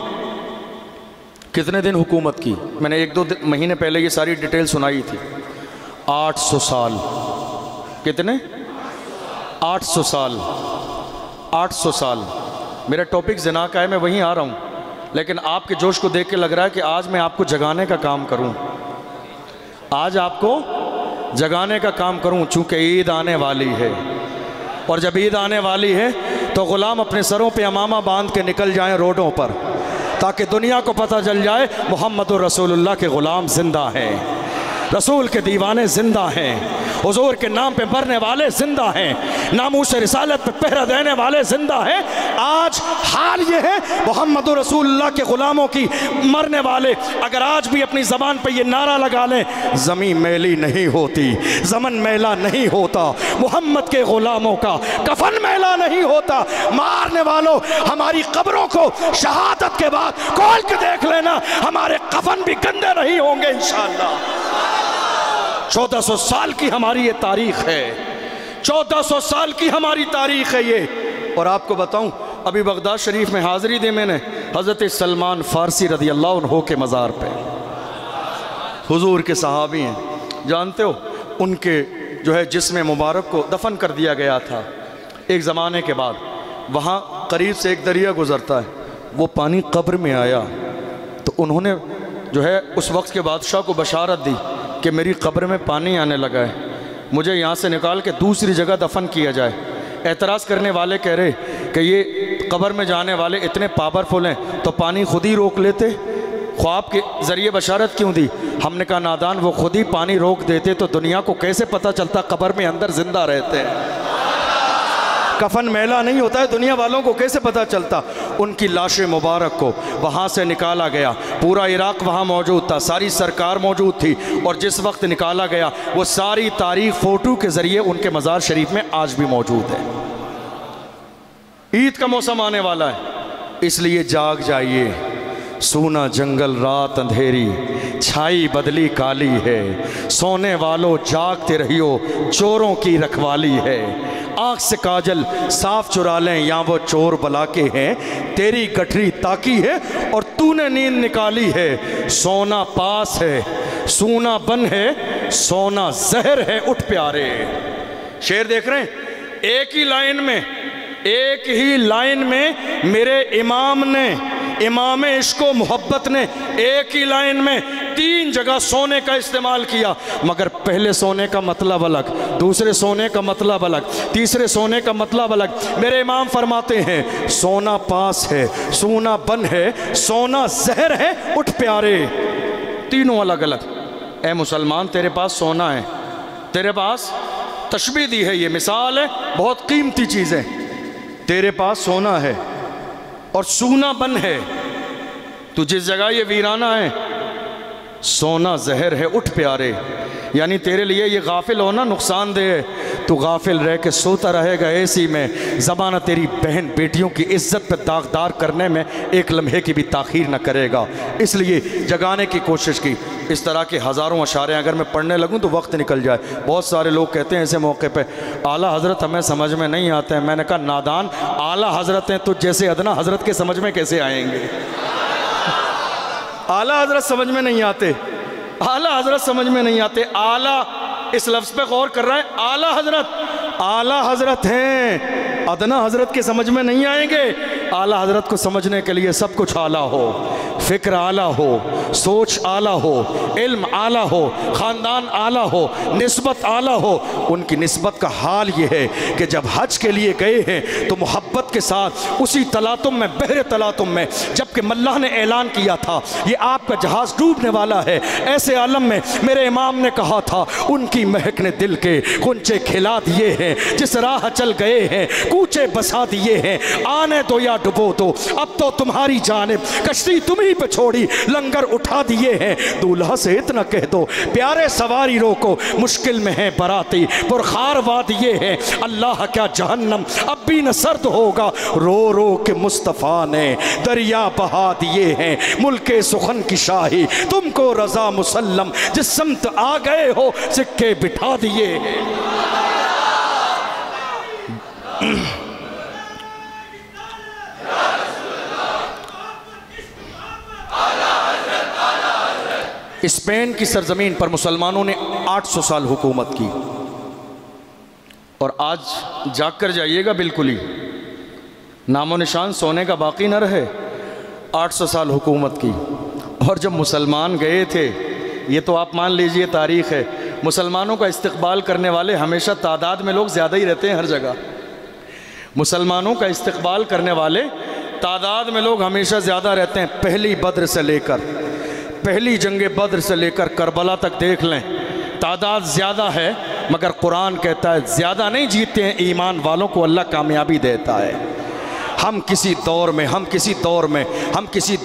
کتنے دن حکومت کی؟ میں نے 1-2 مہینے پہلے یہ ساری ڈیٹیل سنائی تھی۔ 800 سال۔ کتنے؟ 800 سال۔ 800 سال۔ میرا ٹاپک زنا کا ہے، میں وہیں آ رہا ہوں، لیکن آپ کے جوش کو دیکھ کے لگ رہا ہے کہ آج میں آپ کو جگانے کا کام کروں، آج آپ کو جگانے کا کام کروں، چونکہ عید آنے والی ہے، اور جب عید آنے والی ہے تو غلام اپنے سروں پہ امامہ باندھ کے نکل جائیں روڈوں پر، تاکہ دنیا کو پتہ چل جائے محمد رسول اللہ کے غلام زندہ ہیں۔ رسول کے دیوانے زندہ ہیں، حضور کے نام پہ مرنے والے زندہ ہیں، ناموس رسالت پہ پہرہ دینے والے زندہ ہیں۔ آج حال یہ ہے محمد رسول اللہ کے غلاموں کی مرنے والے اگر آج بھی اپنی زبان پہ یہ نعرہ لگا لیں، زمین میلی نہیں ہوتی، زمن میلا نہیں ہوتا، محمد کے غلاموں کا کفن میلا نہیں ہوتا۔ مارنے والوں ہماری قبروں کو شہادت کے بعد کھول کے دیکھ لینا، ہمارے کفن بھی گندے نہیں ہوں گے انشاءاللہ۔ 1400 سال کی ہماری یہ تاریخ ہے، 1400 سال کی ہماری تاریخ ہے یہ۔ اور آپ کو بتاؤں، ابھی بغداد شریف میں حاضری دی میں نے حضرت سلمان فارسی رضی اللہ عنہ کے مزار پہ، حضور کے صحابی ہیں، جانتے ہو ان کے جو ہے جسم مبارک کو دفن کر دیا گیا تھا۔ ایک زمانے کے بعد وہاں قریب سے ایک دریا گزرتا ہے، وہ پانی قبر میں آیا تو انہوں نے جو ہے اس وقت کے بادشاہ کو بشارت دی کہ میری قبر میں پانی آنے لگا ہے، مجھے یہاں سے نکال کے دوسری جگہ دفن کیا جائے۔ اعتراض کرنے والے کہہ رہے کہ یہ قبر میں جانے والے اتنے پاورفل ہیں تو پانی خود ہی روک لیتے، خواب کے ذریعے بشارت کیوں دی؟ ہم نے کہا نادان، وہ خود ہی پانی روک دیتے تو دنیا کو کیسے پتہ چلتا قبر میں اندر زندہ رہتے ہیں؟ کفن میلا نہیں ہوتا ہے، دنیا والوں کو کیسے پتہ چلتا؟ ان کی لاش مبارک کو وہاں سے نکالا گیا، پورا عراق وہاں موجود تھا، ساری سرکار موجود تھی، اور جس وقت نکالا گیا وہ ساری تاریخ فوٹو کے ذریعے ان کے مزار شریف میں آج بھی موجود ہے۔ عید کا موسم آنے والا ہے، اس لیے جاگ جائیے، سونا جنگل رات اندھیری، چھائی بدلی کالی ہے، سونے والوں جاگتے رہیو، چوروں کی رکھوالی ہے، آنکھ سے کاجل صاف چرا لیں یا وہ چور بلا کے ہیں، تیری گٹھری تاکی ہے اور تو نے نیند نکالی ہے، سونا پاس ہے سونا بن ہے، سونا زہر ہے اٹھ پیارے۔ شعر دیکھ رہے ہیں، ایک ہی لائن میں میرے امام نے، امام عشق و محبت نے ایک ہی لائن میں 3 جگہ سونے کا استعمال کیا، مگر پہلے سونے کا مطلب الگ، دوسرے سونے کا مطلب الگ، تیسرے سونے کا مطلب الگ۔ میرے امام فرماتے ہیں سونا پاس ہے سونا بن ہے، سونا زہر ہے اٹھ پیارے، تینوں الگ الگ۔ اے مسلمان تیرے پاس سونا ہے، تیرے پاس تشبیہ دی ہے، یہ مثال ہے، بہت قیمتی چیز ہے، تیرے پاس سونا ہے اور سونا بن ہے، تو جس جگہ یہ ویرانہ ہے سونا زہر ہے اٹھ پیارے، یعنی تیرے لیے یہ غافل ہونا نقصان دہ ہے، تو غافل رہ کے سوتا رہے گا اسی میں، زمانہ تیری بہن بیٹیوں کی عزت پہ داغدار کرنے میں ایک لمحے کی بھی تاخیر نہ کرے گا، اس لیے جگانے کی کوشش کی۔ اس طرح کے ہزاروں اشعاریں اگر میں پڑھنے لگوں تو وقت نکل جائے۔ بہت سارے لوگ کہتے ہیں ایسے موقع پہ اعلیٰ حضرت ہمیں سمجھ میں نہیں آتے ہیں، میں نے کہا نادان، اعلیٰ حضرت ہیں تو جیسے ادنا حضرت کے سمجھ میں کیسے آئیں گے؟ اعلیٰ حضرت سمجھ میں نہیں آتے، اعلیٰ حضرت سمجھ میں نہیں آتے، اعلیٰ اس لفظ پہ غور کر رہا ہے، اعلیٰ حضرت ہیں، ادنا حضرت کے سمجھ میں نہیں آئیں گے۔ اعلیٰ حضرت کو سمجھنے کے لیے سب کچھ اعلیٰ ہو، فکر اعلیٰ ہو، سوچ اعلیٰ ہو، علم اعلیٰ ہو، خاندان اعلیٰ ہو، نسبت اعلیٰ ہو۔ ان کی نسبت کا حال یہ ہے کہ جب حج کے لیے گئے ہیں تو محبت کے ساتھ اسی تلاطم میں، بحر تلاطم میں، جبکہ ملاح نے اعلان کیا تھا یہ آپ کا جہاز ڈوبنے والا ہے، ایسے عالم میں میرے امام نے کہا تھا ان کی مہک نے دل کے کنچے کھلا دیے ہیں، جس راہ چل گئے ہیں کوچے بسا دیے ہیں، آنے دو یا ڈبو دو اب تو تمہاری جانب، کشتی تمہیں پہ چھوڑی لنگر اٹھا دیے ہیں، دولہا سے اتنا کہہ دو پیارے سواری روکو، مشکل میں ہے براتی پرخار وادیے ہیں، اللہ کیا جہنم اب بھی نہ سرد ہوگا، رو رو کے مصطفیٰ نے دریا بہا دیے ہیں، ملک سخن کی شاہی تم کو رضا مسلم، جس سمت آ گئے ہو سکے بٹھا دیے ہیں۔ اسپین کی سرزمین پر مسلمانوں نے 800 سال حکومت کی، اور آج جاگ کر جائیے گا بالکل ہی نام و نشان سونے کا باقی نہ رہے۔ 800 سال حکومت کی، اور جب مسلمان گئے تھے، یہ تو آپ مان لیجئے تاریخ ہے، مسلمانوں کا استقبال کرنے والے ہمیشہ تعداد میں لوگ زیادہ ہی رہتے ہیں ہر جگہ، مسلمانوں کا استقبال کرنے والے تعداد میں لوگ ہمیشہ زیادہ رہتے ہیں۔ پہلی بدر سے لے کر، پہلی جنگ بدر سے لے کر کربلا تک دیکھ لیں، تعداد زیادہ ہے مگر قرآن کہتا ہے زیادہ نہیں جیتے ہیں ایمان والوں کو اللہ کامیابی دیتا ہے۔ ہم کسی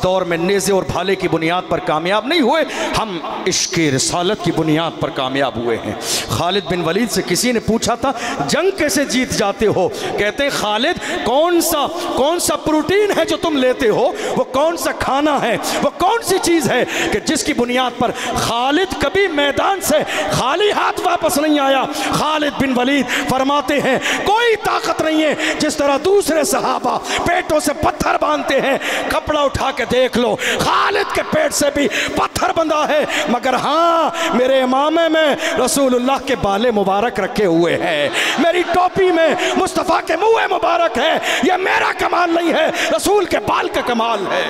دور میں نیزے اور بھالے کی بنیاد پر کامیاب نہیں ہوئے، ہم عشق رسالت کی بنیاد پر کامیاب ہوئے ہیں۔ خالد بن ولید سے کسی نے پوچھا تھا جنگ کیسے جیت جاتے ہو؟ کہتے ہیں خالد کون سا پروٹین ہے جو تم لیتے ہو، وہ کون سا کھانا ہے، وہ کون سی چیز ہے کہ جس کی بنیاد پر خالد کبھی میدان سے خالی ہاتھ واپس نہیں آیا۔ خالد بن ولید فرماتے ہیں کوئی طاقت نہیں ہے جس طرح دوسرے صحابہ پیٹوں سے پتھر باندھتے ہیں، کپڑا اٹھا کے دیکھ لو خالد کے پیٹ سے بھی پتھر بندھا ہے، مگر ہاں میرے امامے میں رسول اللہ کے بالے مبارک رکھے ہوئے ہیں، میری ٹوپی میں مصطفیٰ کے منہ مبارک ہے۔ یہ میرا کمال نہیں ہے، رسول کے بال کا کمال ہے۔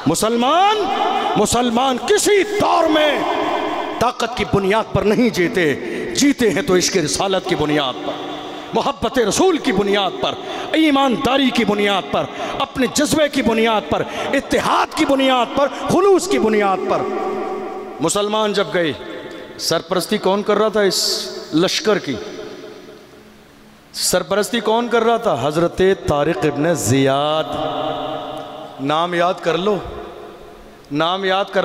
مسلمان کسی دور میں طاقت کی بنیاد پر نہیں جیتے ہیں تو عشق رسالت کی بنیاد پر، محبت رسول کی بنیاد پر، ایمانداری کی بنیاد پر، اپنے جذبے کی بنیاد پر، اتحاد کی بنیاد پر، خلوص کی بنیاد پر۔ مسلمان جب گئے، سرپرستی کون کر رہا تھا اس لشکر کی؟ سرپرستی کون کر رہا تھا؟ حضرت طارق ابن زیاد۔ نام یاد کر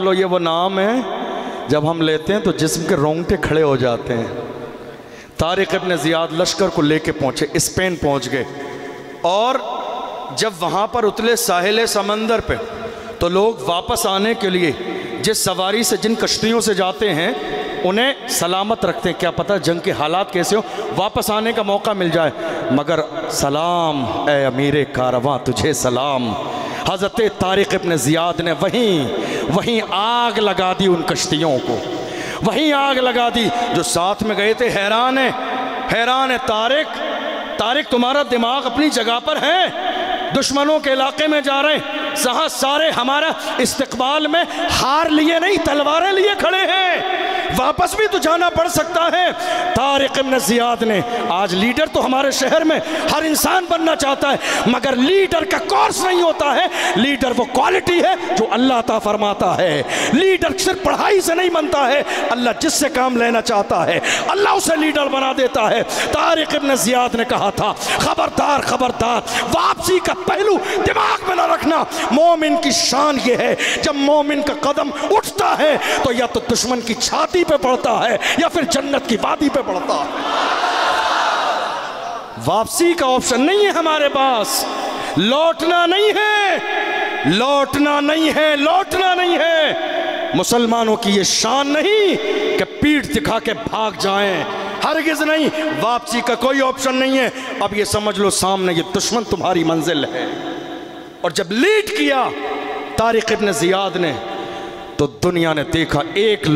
لو، یہ وہ نام ہے جب ہم لیتے ہیں تو جسم کے رونگٹے کھڑے ہو جاتے ہیں۔ طارق ابن زیاد لشکر کو لے کے پہنچے، اسپین پہنچ گئے، اور جب وہاں پر اتلے ساحل سمندر پہ تو لوگ واپس آنے کے لیے جس سواری سے جن کشتیوں سے جاتے ہیں انہیں سلامت رکھتے ہیں، کیا پتہ جنگ کے حالات کیسے ہو، واپس آنے کا موقع مل جائے، مگر سلام اے امیر کارواں تجھے سلام۔ حضرت طارق ابن زیاد نے وہیں آگ لگا دی ان کشتیوں کو، وہیں آگ لگا دی۔ جو ساتھ میں گئے تھے حیران ہے طارق تمہارا دماغ اپنی جگہ پر ہے، دشمنوں کے علاقے میں جا رہے ہیں، جہاں سارے ہمارا استقبال میں ہار لیے نہیں تلواریں لیے کھڑے ہیں، واپس بھی تو جانا پڑ سکتا ہے۔ طارق ابن زیاد نے، آج لیڈر تو ہمارے شہر میں ہر انسان بننا چاہتا ہے، مگر لیڈر کا کورس نہیں ہوتا ہے، لیڈر وہ کوالٹی ہے جو اللہ عطا فرماتا ہے۔ لیڈر صرف پڑھائی سے نہیں بنتا ہے، اللہ جس سے کام لینا چاہتا ہے اللہ اسے لیڈر بنا دیتا ہے۔ طارق ابن زیاد نے کہا تھا خبردار واپسی کا پہلو دماغ میں نہ رکھنا۔ مومن کی شان یہ ہے جب مومن کا قدم اٹھتا ہے تو یا تو دشمن کی چھاتی پہ پڑتا ہے یا پھر جنت کی وادی پہ پڑتا ہے۔ واپسی کا آپشن نہیں ہے ہمارے پاس، لوٹنا نہیں ہے۔ مسلمانوں کی یہ شان نہیں کہ پیٹھ دکھا کے بھاگ جائیں، ہرگز نہیں، واپسی کا کوئی آپشن نہیں ہے۔ اب یہ سمجھ لو سامنے یہ دشمن تمہاری منزل ہے۔ اور جب لیڈ کیا طارق ابن زیاد نے تو دنیا نے دیکھا 1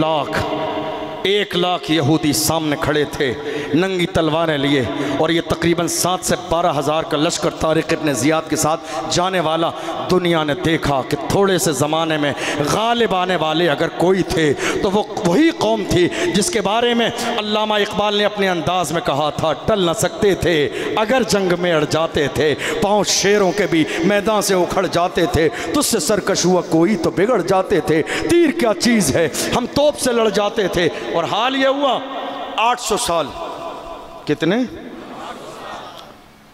لاکھ یہودی سامنے کھڑے تھے ننگی تلواریں لیے، اور یہ تقریباً 7 سے 12 ہزار کا لشکر طارق ابن زیاد کے ساتھ جانے والا۔ دنیا نے دیکھا کہ تھوڑے سے زمانے میں غالب آنے والے اگر کوئی تھے تو وہ وہی قوم تھی جس کے بارے میں علامہ اقبال نے اپنے انداز میں کہا تھا ٹل نہ سکتے تھے اگر جنگ میں اڑ جاتے تھے، پاؤں شیروں کے بھی میدان سے اکھڑ جاتے تھے، تجھ سے سرکش ہوا کوئی تو بگڑ جاتے تھے، تیر کیا چیز ہے ہم توپ سے لڑ جاتے تھے۔ اور حال یہ ہوا 800 سال، کتنے؟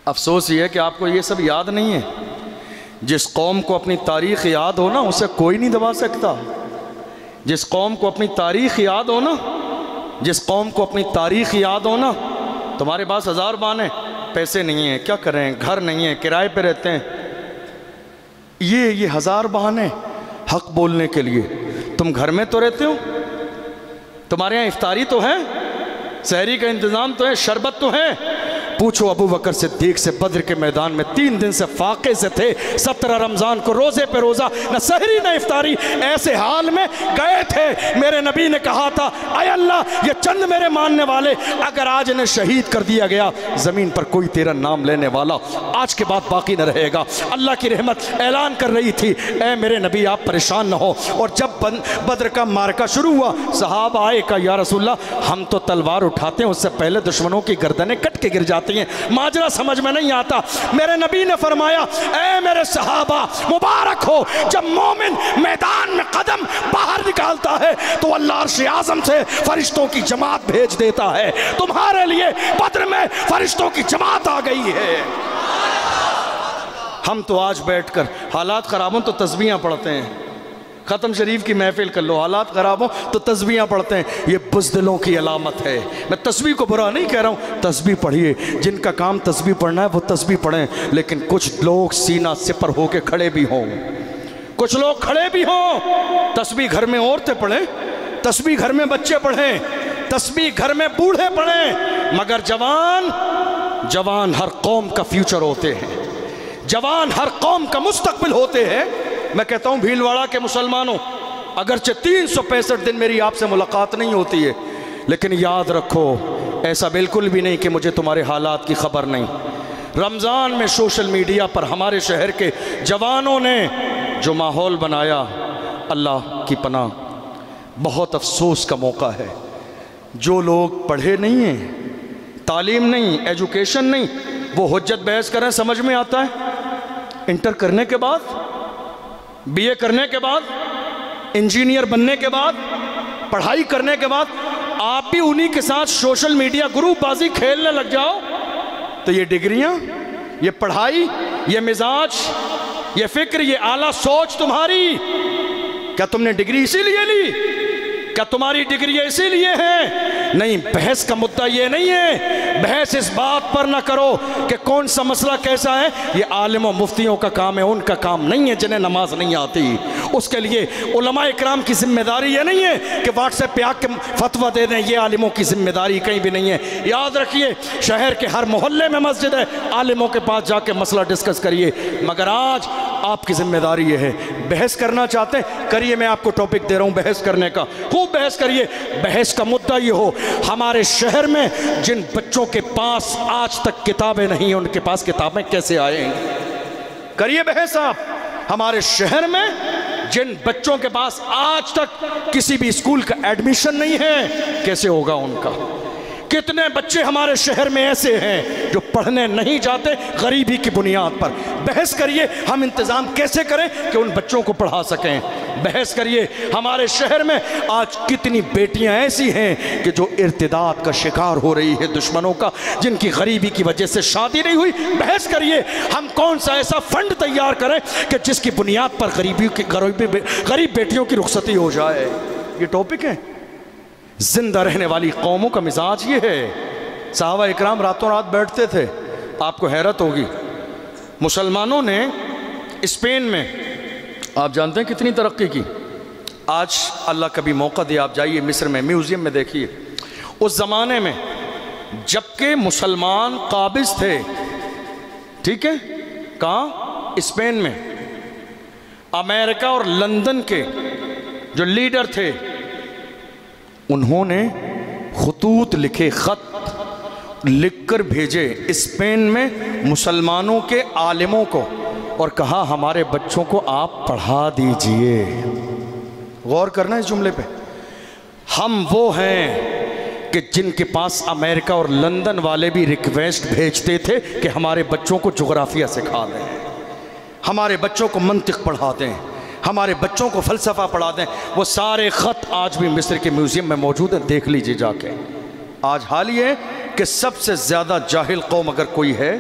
افسوس یہ ہے کہ آپ کو یہ سب یاد نہیں ہے۔ جس قوم کو اپنی تاریخ یاد ہو نا اسے کوئی نہیں دبا سکتا۔ جس قوم کو اپنی تاریخ یاد ہو نا، تمہارے پاس 1000 بانے، پیسے نہیں ہیں، کیا کریں، گھر نہیں ہے، کرائے پہ رہتے ہیں، یہ 1000 بہانے حق بولنے کے لیے۔ تم گھر میں تو رہتے ہو، تمہارے یہاں افطاری تو ہے، سحری کا انتظام تو ہے، شربت تو ہے۔ پوچھو ابو بکر صدیق سے، بدر کے میدان میں 3 دن سے فاقے سے تھے، 17 رمضان کو روزے پہ روزہ، نہ سحری نہ افطاری، ایسے حال میں گئے تھے۔ میرے نبی نے کہا تھا اے اللہ یہ چند میرے ماننے والے اگر آج انہیں شہید کر دیا گیا، زمین پر کوئی تیرا نام لینے والا آج کے بعد باقی نہ رہے گا۔ اللہ کی رحمت اعلان کر رہی تھی اے میرے نبی آپ پریشان نہ ہو۔ اور جب بدر کا معرکہ شروع ہوا، صحابہ آئے کہا یا رسول اللہ ہم تو تلوار اٹھاتے ہیں اس سے پہلے دشمنوں کی گردنیں کٹ کے گر جاتی جاتی ہیں، ماجرا سمجھ میں نہیں آتا۔ میرے نبی نے فرمایا اے میرے صحابہ مبارک ہو، جب مومن میدان میں قدم باہر نکالتا ہے تو اللہ عرش اعظم سے فرشتوں کی جماعت بھیج دیتا ہے۔ تمہارے لیے بدر میں فرشتوں کی جماعت آ گئی ہے۔ ہم تو آج بیٹھ کر حالات خراب ہوں تو تسبیحاں پڑھتے ہیں، ختم شریف کی محفل کر لو، حالات خراب ہوں تو تسبیحاں پڑھتے ہیں، یہ بزدلوں کی علامت ہے۔ میں تسبیح کو برا نہیں کہہ رہا ہوں، تسبیح پڑھیے، جن کا کام تسبیح پڑھنا ہے وہ تسبیح پڑھیں، لیکن کچھ لوگ سینہ سپر ہو کے کھڑے بھی ہوں، کچھ لوگ کھڑے بھی ہوں۔ تسبیح گھر میں عورتیں پڑھیں، تسبیح گھر میں بچے پڑھیں، تسبیح گھر میں بوڑھے پڑھیں، مگر جوان ہر قوم کا فیوچر ہوتے ہیں، جوان ہر قوم کا مستقبل ہوتے ہیں۔ میں کہتا ہوں بھیلواڑہ کے مسلمانوں، اگرچہ 365 دن میری آپ سے ملاقات نہیں ہوتی ہے، لیکن یاد رکھو ایسا بالکل بھی نہیں کہ مجھے تمہارے حالات کی خبر نہیں۔ رمضان میں سوشل میڈیا پر ہمارے شہر کے جوانوں نے جو ماحول بنایا، اللہ کی پناہ، بہت افسوس کا موقع ہے۔ جو لوگ پڑھے نہیں ہیں، تعلیم نہیں، ایجوکیشن نہیں، وہ حجت بحث کریں، سمجھ میں آتا ہے؟ انٹر کرنے کے بعد، بی اے کرنے کے بعد، انجینئر بننے کے بعد، پڑھائی کرنے کے بعد آپ بھی انہی کے ساتھ سوشل میڈیا گروپ بازی کھیلنے لگ جاؤ تو یہ ڈگریاں، یہ پڑھائی، یہ مزاج، یہ فکر، یہ اعلیٰ سوچ تمہاری، کیا تم نے ڈگری اسی لیے لی؟ کیا تمہاری ڈگری اسی لیے ہیں؟ نہیں، بحث کا مدعا یہ نہیں ہے، بحث اس بات پر نہ کرو کہ کون سا مسئلہ کیسا ہے، یہ عالم و مفتیوں کا کام ہے، ان کا کام نہیں ہے جنہیں نماز نہیں آتی۔ اس کے لیے علماء اکرام کی ذمہ داری یہ نہیں ہے کہ واٹس ایپ پہ آ کے فتویٰ دے دیں، یہ عالموں کی ذمہ داری کہیں بھی نہیں ہے۔ یاد رکھیے شہر کے ہر محلے میں مسجد ہے، عالموں کے پاس جا کے مسئلہ ڈسکس کریے، مگر آج آپ کی ذمہ داری یہ ہے، بحث کرنا چاہتے ہیں کریے، میں آپ کو ٹاپک دے رہا ہوں بحث کرنے کا، خوب بحث کریے۔ بحث کا مدعا یہ ہو، ہمارے شہر میں جن بچوں کے پاس آج تک کتابیں نہیں، ان کے پاس کتابیں کیسے آئیں گی؟ کریے بحث آپ۔ ہمارے شہر میں جن بچوں کے پاس آج تک کسی بھی اسکول کا ایڈمیشن نہیں ہے، کیسے ہوگا ان کا؟ کتنے بچے ہمارے شہر میں ایسے ہیں جو پڑھنے نہیں جاتے غریبی کی بنیاد پر؟ بحث کریے ہم انتظام کیسے کریں کہ ان بچوں کو پڑھا سکیں۔ بحث کریے ہمارے شہر میں آج کتنی بیٹیاں ایسی ہیں کہ جو ارتداد کا شکار ہو رہی ہے دشمنوں کا، جن کی غریبی کی وجہ سے شادی نہیں ہوئی۔ بحث کریے ہم کون سا ایسا فنڈ تیار کریں کہ جس کی بنیاد پر غریب بیٹیوں کی رخصتی ہو جائے۔ یہ ٹاپک ہے۔ زندہ رہنے والی قوموں کا مزاج یہ ہے۔ صحابہ اکرام راتوں رات بیٹھتے تھے، آپ کو حیرت ہوگی، مسلمانوں نے اسپین میں آپ جانتے ہیں کتنی ترقی کی۔ آج اللہ کبھی موقع دے آپ جائیے مصر میں میوزیم میں دیکھیے، اس زمانے میں جبکہ مسلمان قابض تھے، ٹھیک ہے، کہاں؟ اسپین میں، امریکہ اور لندن کے جو لیڈر تھے انہوں نے خطوط لکھے، خط لکھ کر بھیجے اسپین میں مسلمانوں کے عالموں کو، اور کہا ہمارے بچوں کو آپ پڑھا دیجئے۔ غور کرنا اس جملے پہ۔ ہم وہ ہیں کہ جن کے پاس امریکہ اور لندن والے بھی ریکویسٹ بھیجتے تھے کہ ہمارے بچوں کو جغرافیہ سکھا دیں، ہمارے بچوں کو منطق پڑھا دیں، ہمارے بچوں کو فلسفہ پڑھا دیں۔ وہ سارے خط آج بھی مصر کے میوزیم میں موجود ہیں، دیکھ لیجئے جا کے۔ آج حال یہ ہے کہ سب سے زیادہ جاہل قوم اگر کوئی ہے،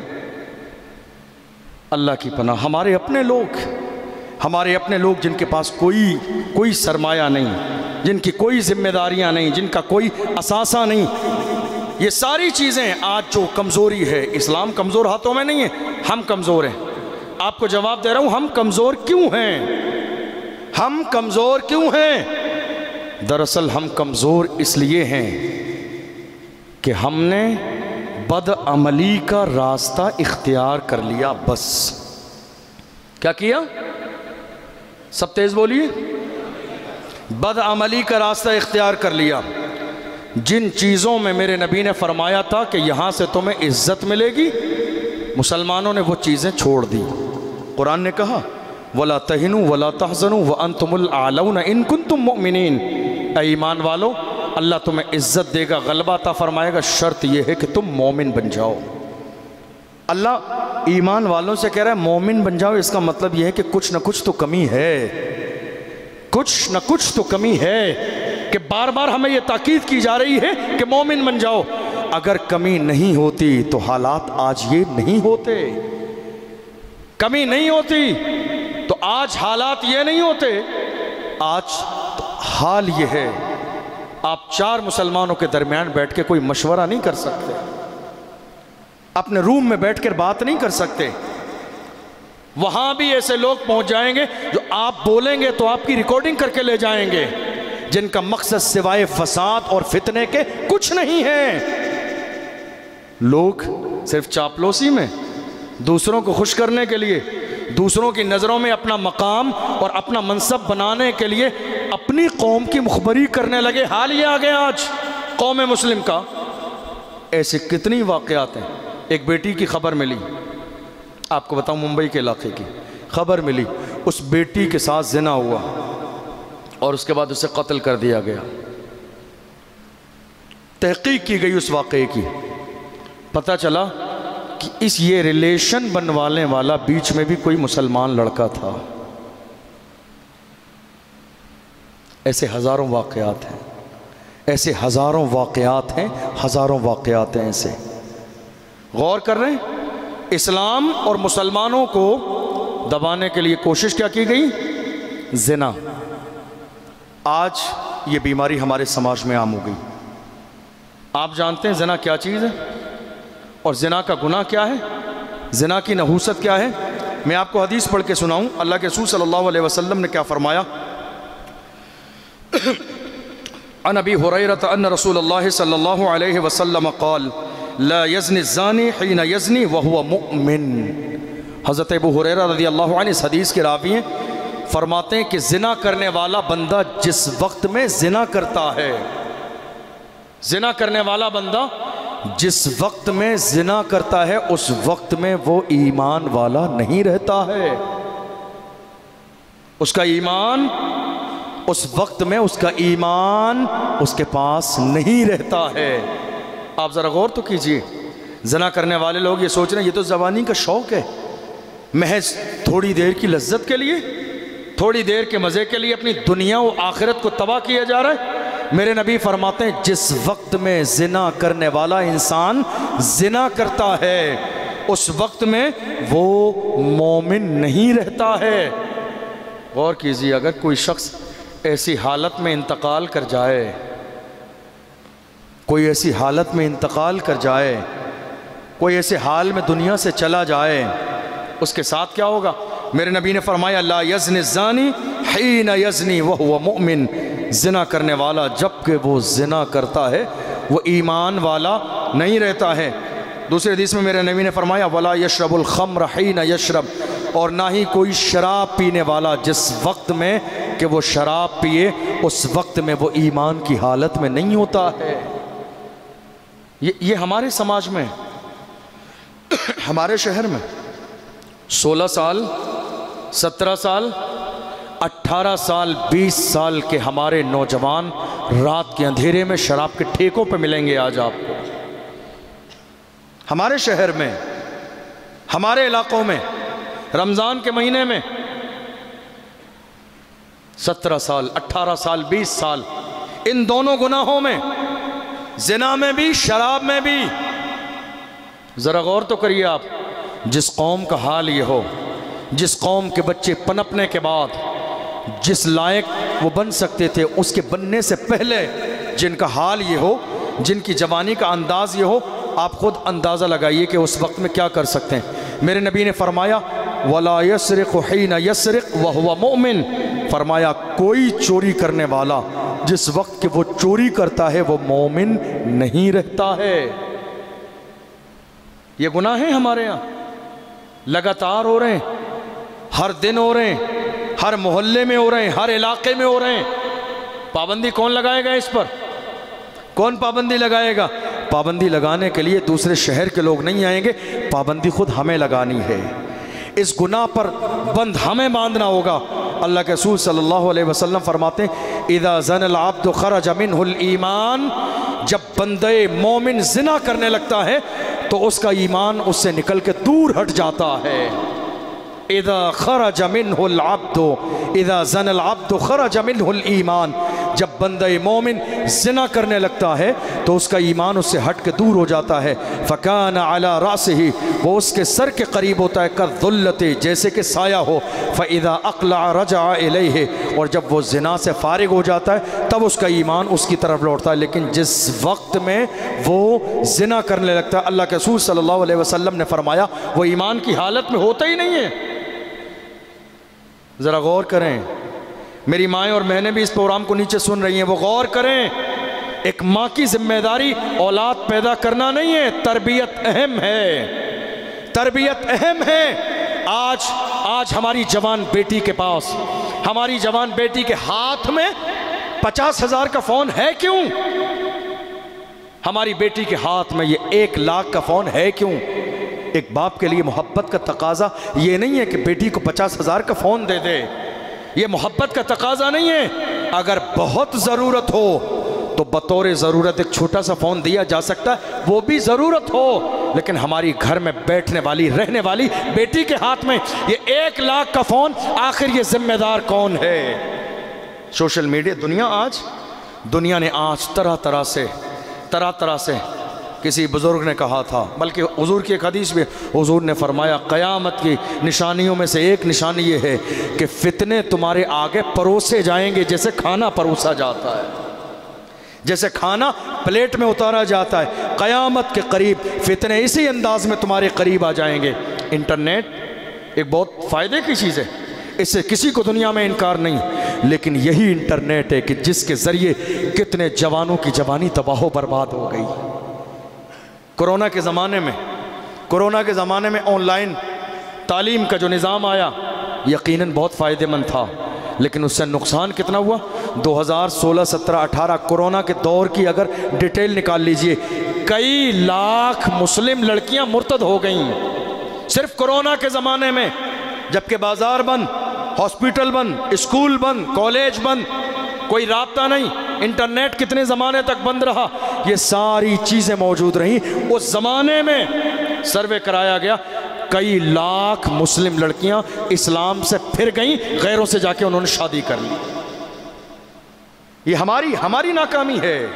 اللہ کی پناہ، ہمارے اپنے لوگ جن کے پاس کوئی سرمایہ نہیں، جن کی کوئی ذمہ داریاں نہیں، جن کا کوئی اثاثہ نہیں۔ یہ ساری چیزیں آج جو کمزوری ہے، اسلام کمزور ہاتھوں میں نہیں ہے، ہم کمزور ہیں۔ آپ کو جواب دے رہا ہوں، ہم کمزور کیوں ہیں؟ ہم کمزور کیوں ہیں؟ دراصل ہم کمزور اس لیے ہیں کہ ہم نے بد عملی کا راستہ اختیار کر لیا۔ بس کیا کیا؟ سب تیز بولیے۔ بد عملی کا راستہ اختیار کر لیا۔ جن چیزوں میں میرے نبی نے فرمایا تھا کہ یہاں سے تمہیں عزت ملے گی، مسلمانوں نے وہ چیزیں چھوڑ دی۔ قرآن نے کہا وَلَا تَهِنُوا وَلَا تَحْزَنُوا وَأَنْتُمُ الْأَعْلَوْنَ إِن كُنتُم مُؤْمِنِينَ۔ اے ایمان والو، اللہ تمہیں عزت دے گا، غلبہ عطا فرمائے گا، شرط یہ ہے کہ تم مومن بن جاؤ۔ اللہ ایمان والوں سے کہہ رہا ہے مومن بن جاؤ، اس کا مطلب یہ ہے کہ کچھ نہ کچھ تو کمی ہے، کچھ نہ کچھ تو کمی ہے، کہ بار بار ہمیں یہ تاکید کی جا رہی ہے کہ مومن بن جاؤ۔ اگر کمی نہیں ہوتی تو حالات آج یہ نہیں ہوتے، کمی نہیں ہوتی تو آج حالات یہ نہیں ہوتے۔ آج حال یہ ہے، آپ چار مسلمانوں کے درمیان بیٹھ کے کوئی مشورہ نہیں کر سکتے، اپنے روم میں بیٹھ کر بات نہیں کر سکتے۔ وہاں بھی ایسے لوگ پہنچ جائیں گے جو آپ بولیں گے تو آپ کی ریکارڈنگ کر کے لے جائیں گے، جن کا مقصد سوائے فساد اور فتنے کے کچھ نہیں ہے۔ لوگ صرف چاپلوسی میں، دوسروں کو خوش کرنے کے لیے، دوسروں کی نظروں میں اپنا مقام اور اپنا منصب بنانے کے لیے اپنی قوم کی مخبری کرنے لگے۔ حال یہ آ گیا آج قوم مسلم کا۔ ایسے کتنی واقعات ہیں۔ ایک بیٹی کی خبر ملی، آپ کو بتاؤں ممبئی کے علاقے کی خبر ملی، اس بیٹی کے ساتھ زنا ہوا اور اس کے بعد اسے قتل کر دیا گیا۔ تحقیق کی گئی اس واقعے کی، پتہ چلا کہ اس یہ ریلیشن بنوانے والا بیچ میں بھی کوئی مسلمان لڑکا تھا۔ ایسے ہزاروں واقعات ہیں، ایسے ہزاروں واقعات ہیں، ہزاروں واقعات ہیں ایسے۔ غور کر رہے ہیں، اسلام اور مسلمانوں کو دبانے کے لیے کوشش کیا کی گئی؟ زنا۔ آج یہ بیماری ہمارے سماج میں عام ہو گئی۔ آپ جانتے ہیں زنا کیا چیز ہے اور زنا کا گناہ کیا ہے، زنا کی نحوست کیا ہے؟ میں آپ کو حدیث پڑھ کے سناؤں۔ اللہ کے رسول صلی اللہ علیہ وسلم نے کیا فرمایا؟ عن ابی ہریرہ ان رسول اللہ صلی اللہ علیہ وسلم قال لا یزنی الزانی حین یزنی وہو مؤمن۔ حضرت ابو ہریرہ رضی اللہ عنہ اس حدیث کے راوی ہیں، فرماتے ہیں کہ زنا کرنے والا بندہ جس وقت میں زنا کرتا ہے، زنا کرنے والا بندہ جس وقت میں زنا کرتا ہے اس وقت میں وہ ایمان والا نہیں رہتا ہے۔ اس کا ایمان اس وقت میں اس کا ایمان اس کے پاس نہیں رہتا ہے۔ آپ ذرا غور تو کیجئے، زنا کرنے والے لوگ یہ سوچ رہے ہیں یہ تو زبانی کا شوق ہے، محض تھوڑی دیر کی لذت کے لیے، تھوڑی دیر کے مزے کے لیے اپنی دنیا و آخرت کو تباہ کیا جا رہا ہے۔ میرے نبی فرماتے ہیں جس وقت میں زنا کرنے والا انسان زنا کرتا ہے اس وقت میں وہ مومن نہیں رہتا ہے۔ غور کیجئے، اگر کوئی شخص ایسی حالت میں انتقال کر جائے، کوئی ایسی حالت میں انتقال کر جائے، کوئی ایسے حال میں دنیا سے چلا جائے، اس کے ساتھ کیا ہوگا؟ میرے نبی نے فرمایا لا یزنی الزانی حین یزنی وہو مؤمن۔ زنا کرنے والا جب کہ وہ زنا کرتا ہے وہ ایمان والا نہیں رہتا ہے۔ دوسرے حدیث میں میرے نبی نے فرمایا ولا یشرب الخمر حین یشرب، اور نہ ہی کوئی شراب پینے والا جس وقت میں کہ وہ شراب پیے اس وقت میں وہ ایمان کی حالت میں نہیں ہوتا ہے۔ یہ ہمارے سماج میں، ہمارے شہر میں 16 سال 17 سال 18 سال 20 سال کے ہمارے نوجوان رات کے اندھیرے میں شراب کے ٹھیکوں پہ ملیں گے آج آپ کو۔ ہمارے شہر میں، ہمارے علاقوں میں رمضان کے مہینے میں 17 سال 18 سال 20 سال ان دونوں گناہوں میں، زنا میں بھی شراب میں بھی۔ ذرا غور تو کریے آپ، جس قوم کا حال یہ ہو، جس قوم کے بچے پنپنے کے بعد جس لائق وہ بن سکتے تھے اس کے بننے سے پہلے جن کا حال یہ ہو، جن کی جوانی کا انداز یہ ہو، آپ خود اندازہ لگائیے کہ اس وقت میں کیا کر سکتے ہیں۔ میرے نبی نے فرمایا وَلَا يَسْرِقُ حِينَ يَسْرِقُ وَهُوَ مُؤْمِن، فرمایا کوئی چوری کرنے والا جس وقت کہ وہ چوری کرتا ہے وہ مومن نہیں رہتا ہے۔ یہ گناہ ہیں ہمارے ہاں، لگاتار ہو رہے ہیں، ہر دن ہو رہے ہیں، ہر محلے میں ہو رہے ہیں، ہر علاقے میں ہو رہے ہیں۔ پابندی کون لگائے گا اس پر؟ کون پابندی لگائے گا؟ پابندی لگانے کے لیے دوسرے شہر کے لوگ نہیں آئیں گے، پابندی خود ہمیں لگانی ہے۔ اس گناہ پر بند ہمیں باندھنا ہوگا۔ اللہ کے رسول صلی اللہ علیہ وسلم فرماتے ہیں اذا زن العبد خرج منہ الایمان، جب بندے مومن زنا کرنے لگتا ہے تو اس کا ایمان اس سے نکل کے دور ہٹ جاتا ہے۔ اذا خرج منہ العبد، اذا زن العبد خرج منہ الایمان، جب بندہ مومن زنا کرنے لگتا ہے تو اس کا ایمان اس سے ہٹ کے دور ہو جاتا ہے۔ فکان علی رأسہ، وہ اس کے سر کے قریب ہوتا ہے، کالظلۃ، جیسے کہ سایہ ہو۔ فاذا اقلع رجع الیہ، اور جب وہ زنا سے فارغ ہو جاتا ہے تب اس کا ایمان اس کی طرف لوٹتا ہے۔ لیکن جس وقت میں وہ زنا کرنے لگتا ہے، اللہ کے رسول صلی اللہ علیہ وسلم نے فرمایا وہ ایمان کی حالت میں ہوتا ہی نہیں ہے۔ ذرا غور کریں، میری مائیں اور بہنیں بھی اس پروگرام کو نیچے سن رہی ہیں، وہ غور کریں، ایک ماں کی ذمہ داری اولاد پیدا کرنا نہیں ہے، تربیت اہم ہے، تربیت اہم ہے۔ آج ہماری جوان بیٹی کے پاس، ہماری جوان بیٹی کے ہاتھ میں 50,000 کا فون ہے کیوں؟ ہماری بیٹی کے ہاتھ میں یہ 1 لاکھ کا فون ہے کیوں؟ ایک باپ کے لیے محبت کا تقاضا یہ نہیں ہے کہ بیٹی کو 50,000 کا فون دے دے، یہ محبت کا تقاضا نہیں ہے۔ اگر بہت ضرورت ہو تو بطور ضرورت ایک چھوٹا سا فون دیا جا سکتا ہے، وہ بھی ضرورت ہو، لیکن ہماری گھر میں بیٹھنے والی رہنے والی بیٹی کے ہاتھ میں یہ 1 لاکھ کا فون، آخر یہ ذمہ دار کون ہے؟ سوشل میڈیا، دنیا نے آج طرح طرح سے کسی بزرگ نے کہا تھا، بلکہ حضور کی ایک حدیث میں حضور نے فرمایا قیامت کی نشانیوں میں سے ایک نشانی یہ ہے کہ فتنے تمہارے آگے پروسے جائیں گے، جیسے کھانا پروسا جاتا ہے، جیسے کھانا پلیٹ میں اتارا جاتا ہے۔ قیامت کے قریب فتنے اسی انداز میں تمہارے قریب آ جائیں گے۔ انٹرنیٹ ایک بہت فائدے کی چیز ہے، اس سے کسی کو دنیا میں انکار نہیں، لیکن یہی انٹرنیٹ ہے کہ جس کے ذریعے کتنے جوانوں کی جوانی تباہ و برباد ہو گئی۔ کورونا کے زمانے میں آن لائن تعلیم کا جو نظام آیا یقیناً بہت فائدہ مند تھا، لیکن اس سے نقصان کتنا ہوا؟ 2016، 17، 18 کورونا کے دور کی اگر ڈیٹیل نکال لیجئے، کئی لاکھ مسلم لڑکیاں مرتد ہو گئیں صرف کورونا کے زمانے میں، جبکہ بازار بند، ہاسپیٹل بند، اسکول بند، کالج بند، کوئی رابطہ نہیں، انٹرنیٹ کتنے زمانے تک بند رہا، یہ ساری چیزیں موجود رہیں۔ اس زمانے میں سروے کرایا گیا، کئی لاکھ مسلم لڑکیاں اسلام سے پھر گئیں، غیروں سے جا کے انہوں نے شادی کر لی۔ یہ ہماری ناکامی ہے،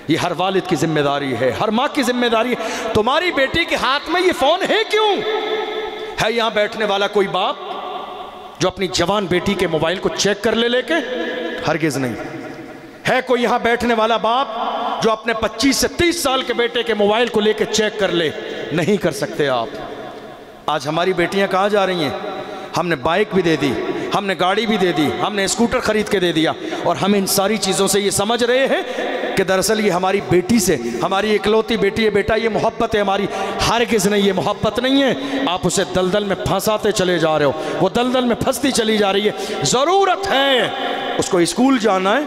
یہ ہر والد کی ذمہ داری ہے، ہر ماں کی ذمہ داری ہے۔ تمہاری بیٹی کے ہاتھ میں یہ فون ہے کیوں؟ ہے یہاں بیٹھنے والا کوئی باپ جو اپنی جوان بیٹی کے موبائل کو چیک کر لے کے؟ ہرگز نہیں۔ ہے کوئی یہاں بیٹھنے والا باپ جو اپنے 25 سے 30 سال کے بیٹے کے موبائل کو لے کے چیک کر لے؟ نہیں کر سکتے آپ۔ آج ہماری بیٹیاں کہاں جا رہی ہیں؟ ہم نے بائک بھی دے دی، ہم نے گاڑی بھی دے دی، ہم نے اسکوٹر خرید کے دے دیا، اور ہم ان ساری چیزوں سے یہ سمجھ رہے ہیں کہ دراصل یہ ہماری بیٹی سے، ہماری اکلوتی بیٹی ہے، بیٹا یہ محبت ہے ہماری۔ ہرگز نہیں، یہ محبت نہیں ہے، آپ اسے دلدل میں پھنساتے چلے جا رہے ہو، وہ دلدل میں پھنستی چلی جا رہی ہے۔ ضرورت ہے اس کو اسکول جانا ہے،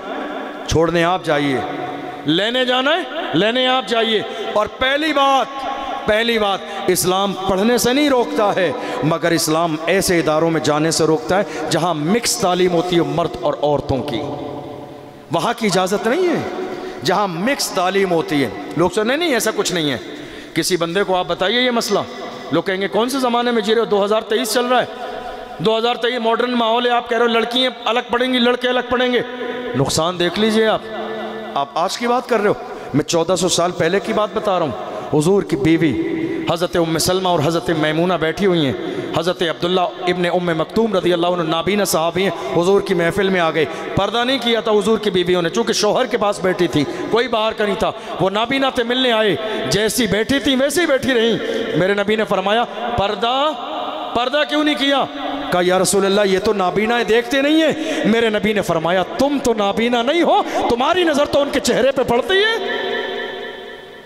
چھوڑنے آپ جائیے، لینے جانا ہے، لینے آپ جائیے، اور پہلی بات اسلام پڑھنے سے نہیں روکتا ہے، مگر اسلام ایسے اداروں میں جانے سے روکتا ہے جہاں مکس تعلیم ہوتی ہے مرد اور عورتوں کی، وہاں کی اجازت نہیں ہے۔ جہاں مکس تعلیم ہوتی ہے، لوگ سنیں نہیں ایسا کچھ نہیں ہے، کسی بندے کو آپ بتائیے یہ مسئلہ، لوگ کہیں گے کون سے زمانے میں جی رہے ہو، 2023 چل رہا ہے، 2023 ماڈرن ماحول ہے، آپ کہہ رہے ہو لڑکیاں الگ پڑھیں گی لڑکے الگ پڑھیں گے۔ نقصان دیکھ لیجئے، آپ آج کی بات کر رہے ہو، میں 1400 سال پہلے کی بات بتا رہا ہوں۔ حضور کی بیوی حضرت ام سلمہ اور حضرت میمونہ بیٹھی ہوئی ہیں، حضرت عبداللہ ابن ام مکتوم رضی اللہ عنہ نابینا صحابی ہیں، حضور کی محفل میں آ گئے، پردہ نہیں کیا تھا حضور کی بیویوں نے، چونکہ شوہر کے پاس بیٹھی تھی، کوئی باہر کا نہیں تھا، وہ نابینا تھے، ملنے آئے، جیسی بیٹھی تھی ویسی بیٹھی رہیں۔ میرے نبی نے فرمایا پردہ کیوں نہیں کیا؟ کہا یا رسول اللہ یہ تو نابینا دیکھتے نہیں ہیں۔ میرے نبی نے فرمایا تم تو نابینا نہیں ہو، تمہاری نظر تو ان کے چہرے پہ پڑتی ہے،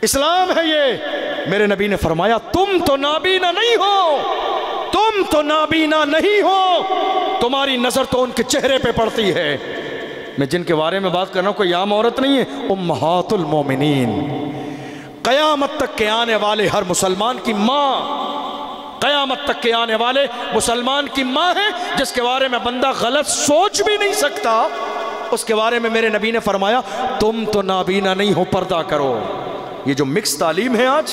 اسلام ہے یہ۔ میرے نبی نے فرمایا تم تو نابینا نہیں ہو، تمہاری نظر تو ان کے چہرے پہ پڑتی ہے۔ میں جن کے بارے میں بات کر رہا ہوں کوئی عام عورت نہیں ہے، امہات المومنین، قیامت تک کے آنے والے ہر مسلمان کی ماں، قیامت تک کے آنے والے مسلمان کی ماں ہے، جس کے بارے میں بندہ غلط سوچ بھی نہیں سکتا، اس کے بارے میں میرے نبی نے فرمایا تم تو نابینا نہیں ہو، پردہ کرو۔ یہ جو مکس تعلیم ہے آج،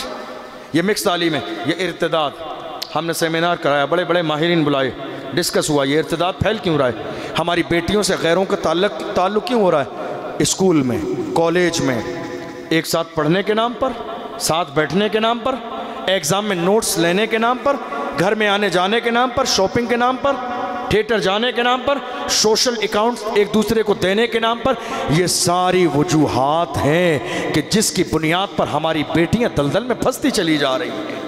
یہ مکس تعلیم ہے، یہ ارتداد۔ ہم نے سیمینار کرایا، بڑے بڑے ماہرین بلائے، ڈسکس ہوا یہ ارتداد پھیل کیوں رہا ہے، ہماری بیٹیوں سے غیروں کا تعلق کیوں ہو رہا ہے۔ اسکول میں، کالج میں، ایک ساتھ پڑھنے کے نام پر، ساتھ بیٹھنے کے نام پر، ایگزام میں نوٹس لینے کے نام پر، گھر میں آنے جانے کے نام پر، شاپنگ کے نام پر، تھیٹر جانے کے نام پر، سوشل اکاؤنٹس ایک دوسرے کو دینے کے نام پر، یہ ساری وجوہات ہیں کہ جس کی بنیاد پر ہماری بیٹیاں دلدل میں پھنستی چلی جا رہی ہیں،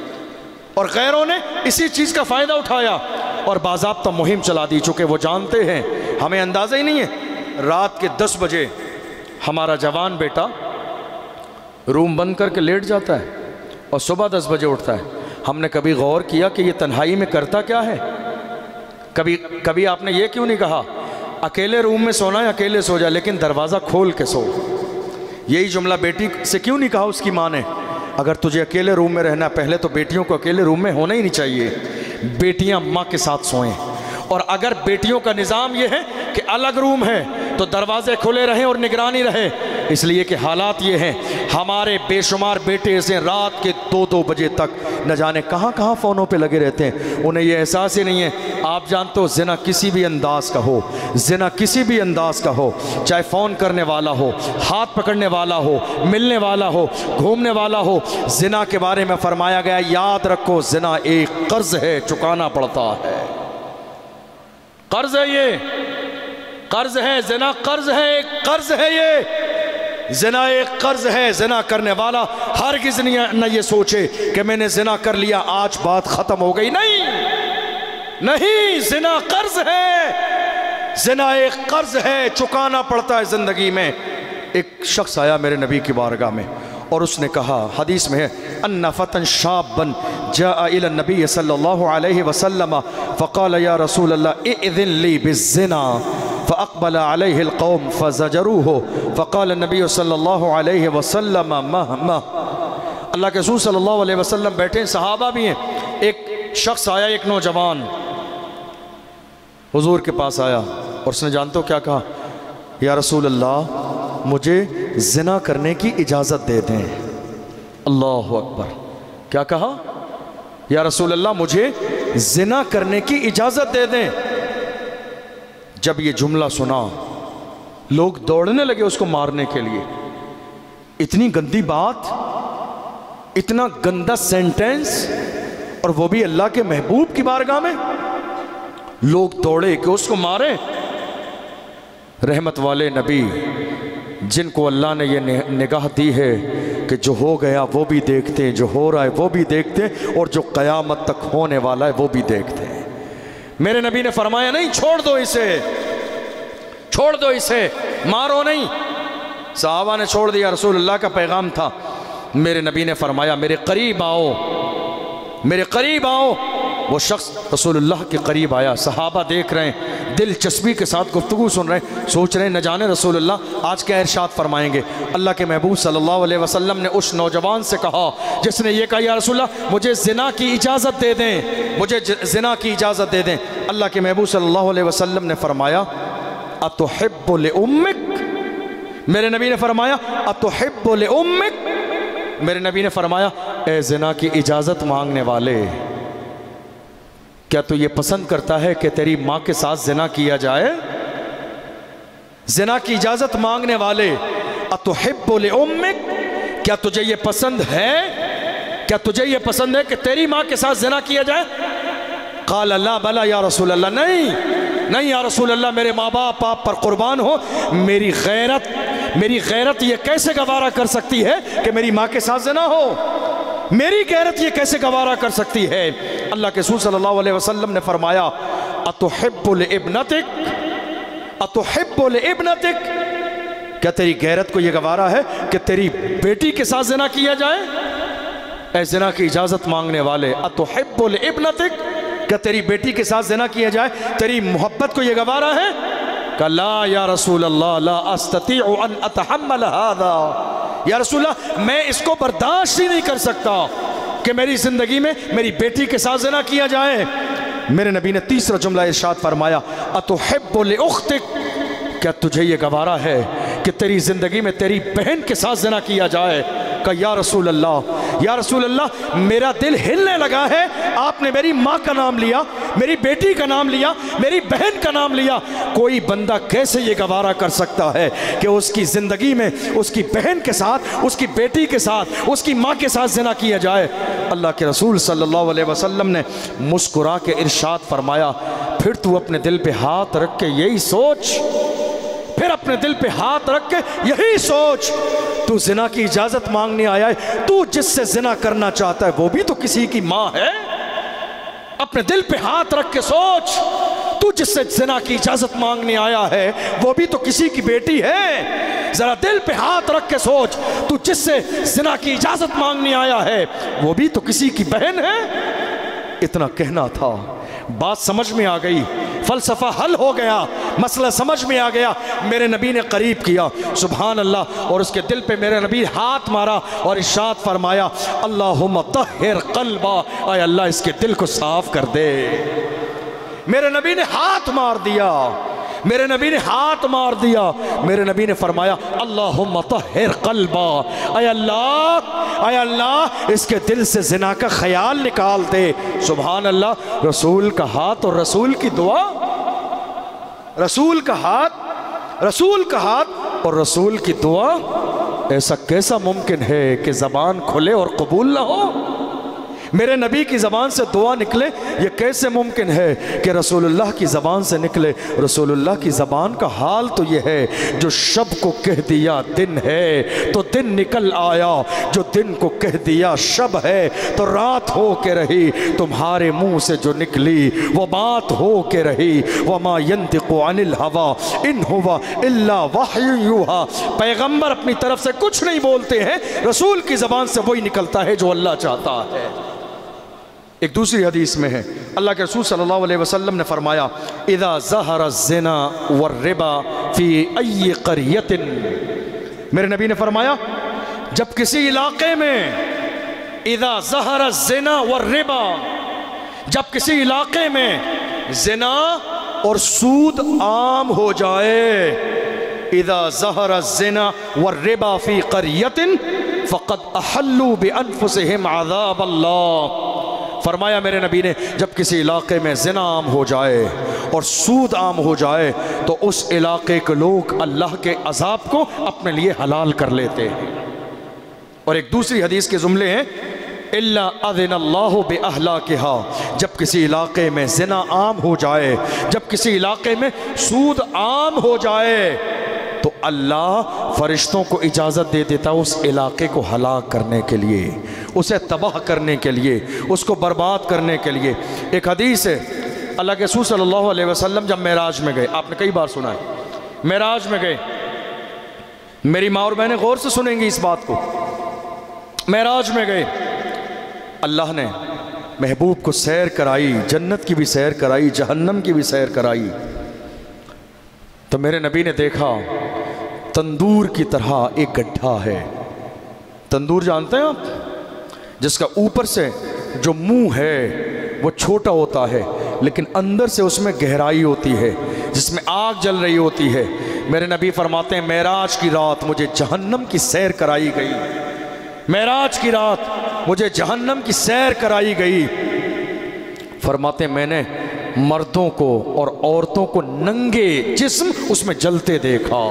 اور غیروں نے اسی چیز کا فائدہ اٹھایا اور باضابطہ مہم چلا دی۔ چونکہ وہ جانتے ہیں، ہمیں اندازہ ہی نہیں ہے، رات کے 10 بجے ہمارا جوان بیٹا روم بند کر کے لیٹ جاتا ہے اور صبح 10 بجے اٹھتا ہے۔ ہم نے کبھی غور کیا کہ یہ تنہائی میں کرتا کیا ہے؟ کبھی آپ نے یہ کیوں نہیں کہا اکیلے روم میں سونا ہے، اکیلے سو جا لیکن دروازہ کھول کے سو؟ یہی جملہ بیٹی سے کیوں نہیں کہا اس کی ماں نے؟ اگر تجھے اکیلے روم میں رہنا، پہلے تو بیٹیوں کو اکیلے روم میں ہونا ہی نہیں چاہیے، بیٹیاں ماں کے ساتھ سوئیں۔ اور اگر بیٹیوں کا نظام یہ ہے کہ الگ روم ہے تو دروازے کھلے رہیں اور نگرانی رہے، اس لیے کہ حالات یہ ہیں، ہمارے بے شمار بیٹے ایسے رات کے 2 بجے تک نہ جانے کہاں فونوں پہ لگے رہتے ہیں، انہیں یہ احساس ہی نہیں ہے۔ آپ جانتے ہو زنا کسی بھی انداز کا ہو، زنا کسی بھی انداز کا ہو، چاہے فون کرنے والا ہو، ہاتھ پکڑنے والا ہو، ملنے والا ہو، گھومنے والا ہو، زنا کے بارے میں فرمایا گیا یاد رکھو زنا ایک قرض ہے، چکانا پڑتا ہے۔ قرض ہے، یہ قرض ہے، زنا قرض ہے، ایک قرض ہے، یہ زنا ایک قرض ہے۔ زنا کرنے والا ہرگز نہ یہ سوچے کہ میں نے زنا کر لیا آج بات ختم ہو گئی، نہیں، زنا قرض ہے، زنا ایک قرض ہے، چکانا پڑتا ہے زندگی میں۔ ایک شخص آیا میرے نبی کی بارگاہ میں اور اس نے کہا، حدیث میں ہے ان فتى شابا جاء الى النبي صلی اللہ علیہ وسلم فقال یا رسول اللہ اذن لی بالزنا فاقبل علیہ القوم فزجروه فقال النبی صلی اللہ علیہ وسلم مہما۔ اللہ کے رسول صلی اللہ علیہ وسلم بیٹھے ہیں، صحابہ بھی ہیں، ایک شخص آیا، ایک نوجوان حضور کے پاس آیا اور اس نے جانتے ہو کیا کہا؟ یا رسول اللہ مجھے زنا کرنے کی اجازت دے دیں۔ اللہ اکبر، کیا کہا؟ یا رسول اللہ مجھے زنا کرنے کی اجازت دے دیں۔ جب یہ جملہ سنا لوگ دوڑنے لگے اس کو مارنے کے لیے۔ اتنی گندی بات، اتنا گندا سینٹنس، اور وہ بھی اللہ کے محبوب کی بارگاہ میں، لوگ دوڑے کہ اس کو ماریں۔ رحمت والے نبی جن کو اللہ نے یہ نگاہ دی ہے کہ جو ہو گیا وہ بھی دیکھتے ہیں، جو ہو رہا ہے وہ بھی دیکھتے ہیں، اور جو قیامت تک ہونے والا ہے وہ بھی دیکھتے ہیں۔ میرے نبی نے فرمایا نہیں چھوڑ دو اسے، چھوڑ دو اسے، مارو نہیں۔ صحابہ نے چھوڑ دیا، رسول اللہ کا پیغام تھا۔ میرے نبی نے فرمایا میرے قریب آؤ، میرے قریب آؤ۔ وہ شخص رسول اللہ کے قریب آیا، صحابہ دیکھ رہے ہیں، دلچسپی کے ساتھ گفتگو سن رہے ہیں، سوچ رہے ہیں نہ جانے رسول اللہ آج کیا ارشاد فرمائیں گے۔ اللہ کے محبوب صلی اللہ علیہ وسلم نے اس نوجوان سے کہا جس نے یہ کہا یا رسول اللہ مجھے زنا کی اجازت دے دیں، مجھے زنا کی اجازت دے دیں۔ اللہ کے محبوب صلی اللہ علیہ وسلم نے فرمایا اتحب لأمک، میرے نبی نے فرمایا اتحب لأمک، میرے نبی نے فرمایا اے زنا کی اجازت مانگنے والے، کیا تو یہ پسند کرتا ہے کہ تیری ماں کے ساتھ زنا کیا جائے؟ زنا کی اجازت مانگنے والے، اتحب لأمک، کیا تجھے یہ پسند ہے، کیا تجھے یہ پسند ہے کہ تیری ماں کے ساتھ زنا کیا جائے؟ قال لا بلا یا رسول اللہ، نہیں یا رسول اللہ، میرے ماں باپ آپ پر قربان ہو، میری غیرت یہ کیسے گوارا کر سکتی ہے کہ میری ماں کے ساتھ زنا ہو؟ میری غیرت یہ کیسے گوارا کر سکتی ہے؟ اللہ کے رسول صلی اللہ علیہ وسلم نے فرمایا اتحب لابنتک، اتحب لابنتک، کیا تیری غیرت کو یہ گوارا ہے کہ تیری بیٹی کے ساتھ زنا کیا جائے؟ اے زنا کی اجازت مانگنے والے، اتحب لابنتک، کیا تیری بیٹی کے ساتھ زنا کیا جائے؟ تیری محبت کو یہ گوارا ہے؟ کہ لا یا رسول اللہ لا استطیع ان اتحمل هذا، یا رسول اللہ میں اس کو برداشت ہی نہیں کر سکتا کہ میری زندگی میں میری بیٹی کے ساتھ زنا کیا جائے۔ میرے نبی نے تیسرا جملہ ارشاد فرمایا اتحب لاختک، کیا تجھے یہ گوارا ہے کہ تیری زندگی میں تیری بہن کے ساتھ زنا کیا جائے؟ کہا یا رسول اللہ میرا دل ہلنے لگا ہے، آپ نے میری ماں کا نام لیا، میری بیٹی کا نام لیا، میری بہن کا نام لیا، کوئی بندہ کیسے یہ گوارا کر سکتا ہے کہ اس کی زندگی میں اس کی بہن کے ساتھ، اس کی بیٹی کے ساتھ، اس کی ماں کے ساتھ زنا کیا جائے؟ اللہ کے رسول صلی اللہ علیہ وسلم نے مسکرا کے ارشاد فرمایا، پھر تو اپنے دل پہ ہاتھ رکھ کے یہی سوچ، پھر اپنے دل پہ ہاتھ رکھ کے یہی سوچ، تو زنا کی اجازت مانگنے آیا ہے، تو جس سے زنا کرنا چاہتا ہے وہ بھی تو کسی کی ماں ہے۔ اپنے دل پہ ہاتھ رکھ کے سوچ، تو جس سے زنا کی اجازت مانگنے آیا ہے وہ بھی تو کسی کی بیٹی ہے۔ ذرا دل پہ ہاتھ رکھ کے سوچ، تو جس سے زنا کی اجازت مانگنے آیا ہے وہ بھی تو کسی کی بہن ہے۔ اتنا کہنا تھا، بات سمجھ میں آ گئی، فلسفہ حل ہو گیا، مسئلہ سمجھ میں آ گیا۔ میرے نبی نے قریب کیا، سبحان اللہ، اور اس کے دل پہ میرے نبی ہاتھ مارا اور ارشاد فرمایا، اللہم طہر قلبا، اے اللہ اس کے دل کو صاف کر دے۔ میرے نبی نے ہاتھ مار دیا، میرے نبی نے ہاتھ مار دیا، میرے نبی نے فرمایا اللہم طہر قلبا، اے اللہ اس کے دل سے زنا کا خیال نکال دے۔ سبحان اللہ، رسول کا ہاتھ اور رسول کی دعا، رسول کا ہاتھ اور رسول کی دعا، ایسا کیسا ممکن ہے کہ زبان کھلے اور قبول نہ ہو؟ میرے نبی کی زبان سے دعا نکلے، یہ کیسے ممکن ہے کہ رسول اللہ کی زبان سے نکلے؟ رسول اللہ کی زبان کا حال تو یہ ہے، جو شب کو کہہ دیا دن ہے تو دن نکل آیا، جو دن کو کہہ دیا شب ہے تو رات ہو کے رہی، تمہارے منہ سے جو نکلی وہ بات ہو کے رہی۔ وما ينطق عن الهوى ان هو الا وحی یوحی، پیغمبر اپنی طرف سے کچھ نہیں بولتے ہیں، رسول کی زبان سے وہی نکلتا ہے جو اللہ چاہتا ہے۔ ایک دوسری حدیث میں ہے، اللہ کے رسول صلی اللہ علیہ وسلم نے فرمایا، اذا ظہر الزنا والربا فی ای قریۃ، میرے نبی نے فرمایا جب کسی علاقے میں، اذا ظہر الزنا والربا، جب کسی علاقے میں زنا اور سود عام ہو جائے، اذا ظہر الزنا والربا فی قریۃ فقد احلوا بانفسہم عذاب اللہ، فرمایا میرے نبی نے جب کسی علاقے میں زنا عام ہو جائے اور سود عام ہو جائے تو اس علاقے کے لوگ اللہ کے عذاب کو اپنے لیے حلال کر لیتے ہیں۔ اور ایک دوسری حدیث کے جملے ہیں، الا اذن اللہ باہلاکہا، جب کسی علاقے میں زنا عام ہو جائے، جب کسی علاقے میں سود عام ہو جائے تو اللہ فرشتوں کو اجازت دے دیتا اس علاقے کو ہلاک کرنے کے لیے، اسے تباہ کرنے کے لیے، اس کو برباد کرنے کے لیے۔ ایک حدیث ہے، اللہ کے رسول صلی اللہ علیہ وسلم جب معراج میں گئے، آپ نے کئی بار سنا ہے، معراج میں گئے، میری ماں اور بہنیں غور سے سنیں گی اس بات کو، معراج میں گئے، اللہ نے محبوب کو سیر کرائی، جنت کی بھی سیر کرائی، جہنم کی بھی سیر کرائی، تو میرے نبی نے دیکھا تندور کی طرح ایک گڈھا ہے۔ تندور جانتے ہیں آپ؟ جس کا اوپر سے جو منہ ہے وہ چھوٹا ہوتا ہے لیکن اندر سے اس میں گہرائی ہوتی ہے، جس میں آگ جل رہی ہوتی ہے۔ میرے نبی فرماتے ہیں معراج کی رات مجھے جہنم کی سیر کرائی گئی، معراج کی رات مجھے جہنم کی سیر کرائی گئی۔ فرماتے ہیں میں نے مردوں کو اور عورتوں کو ننگے جسم اس میں جلتے دیکھا۔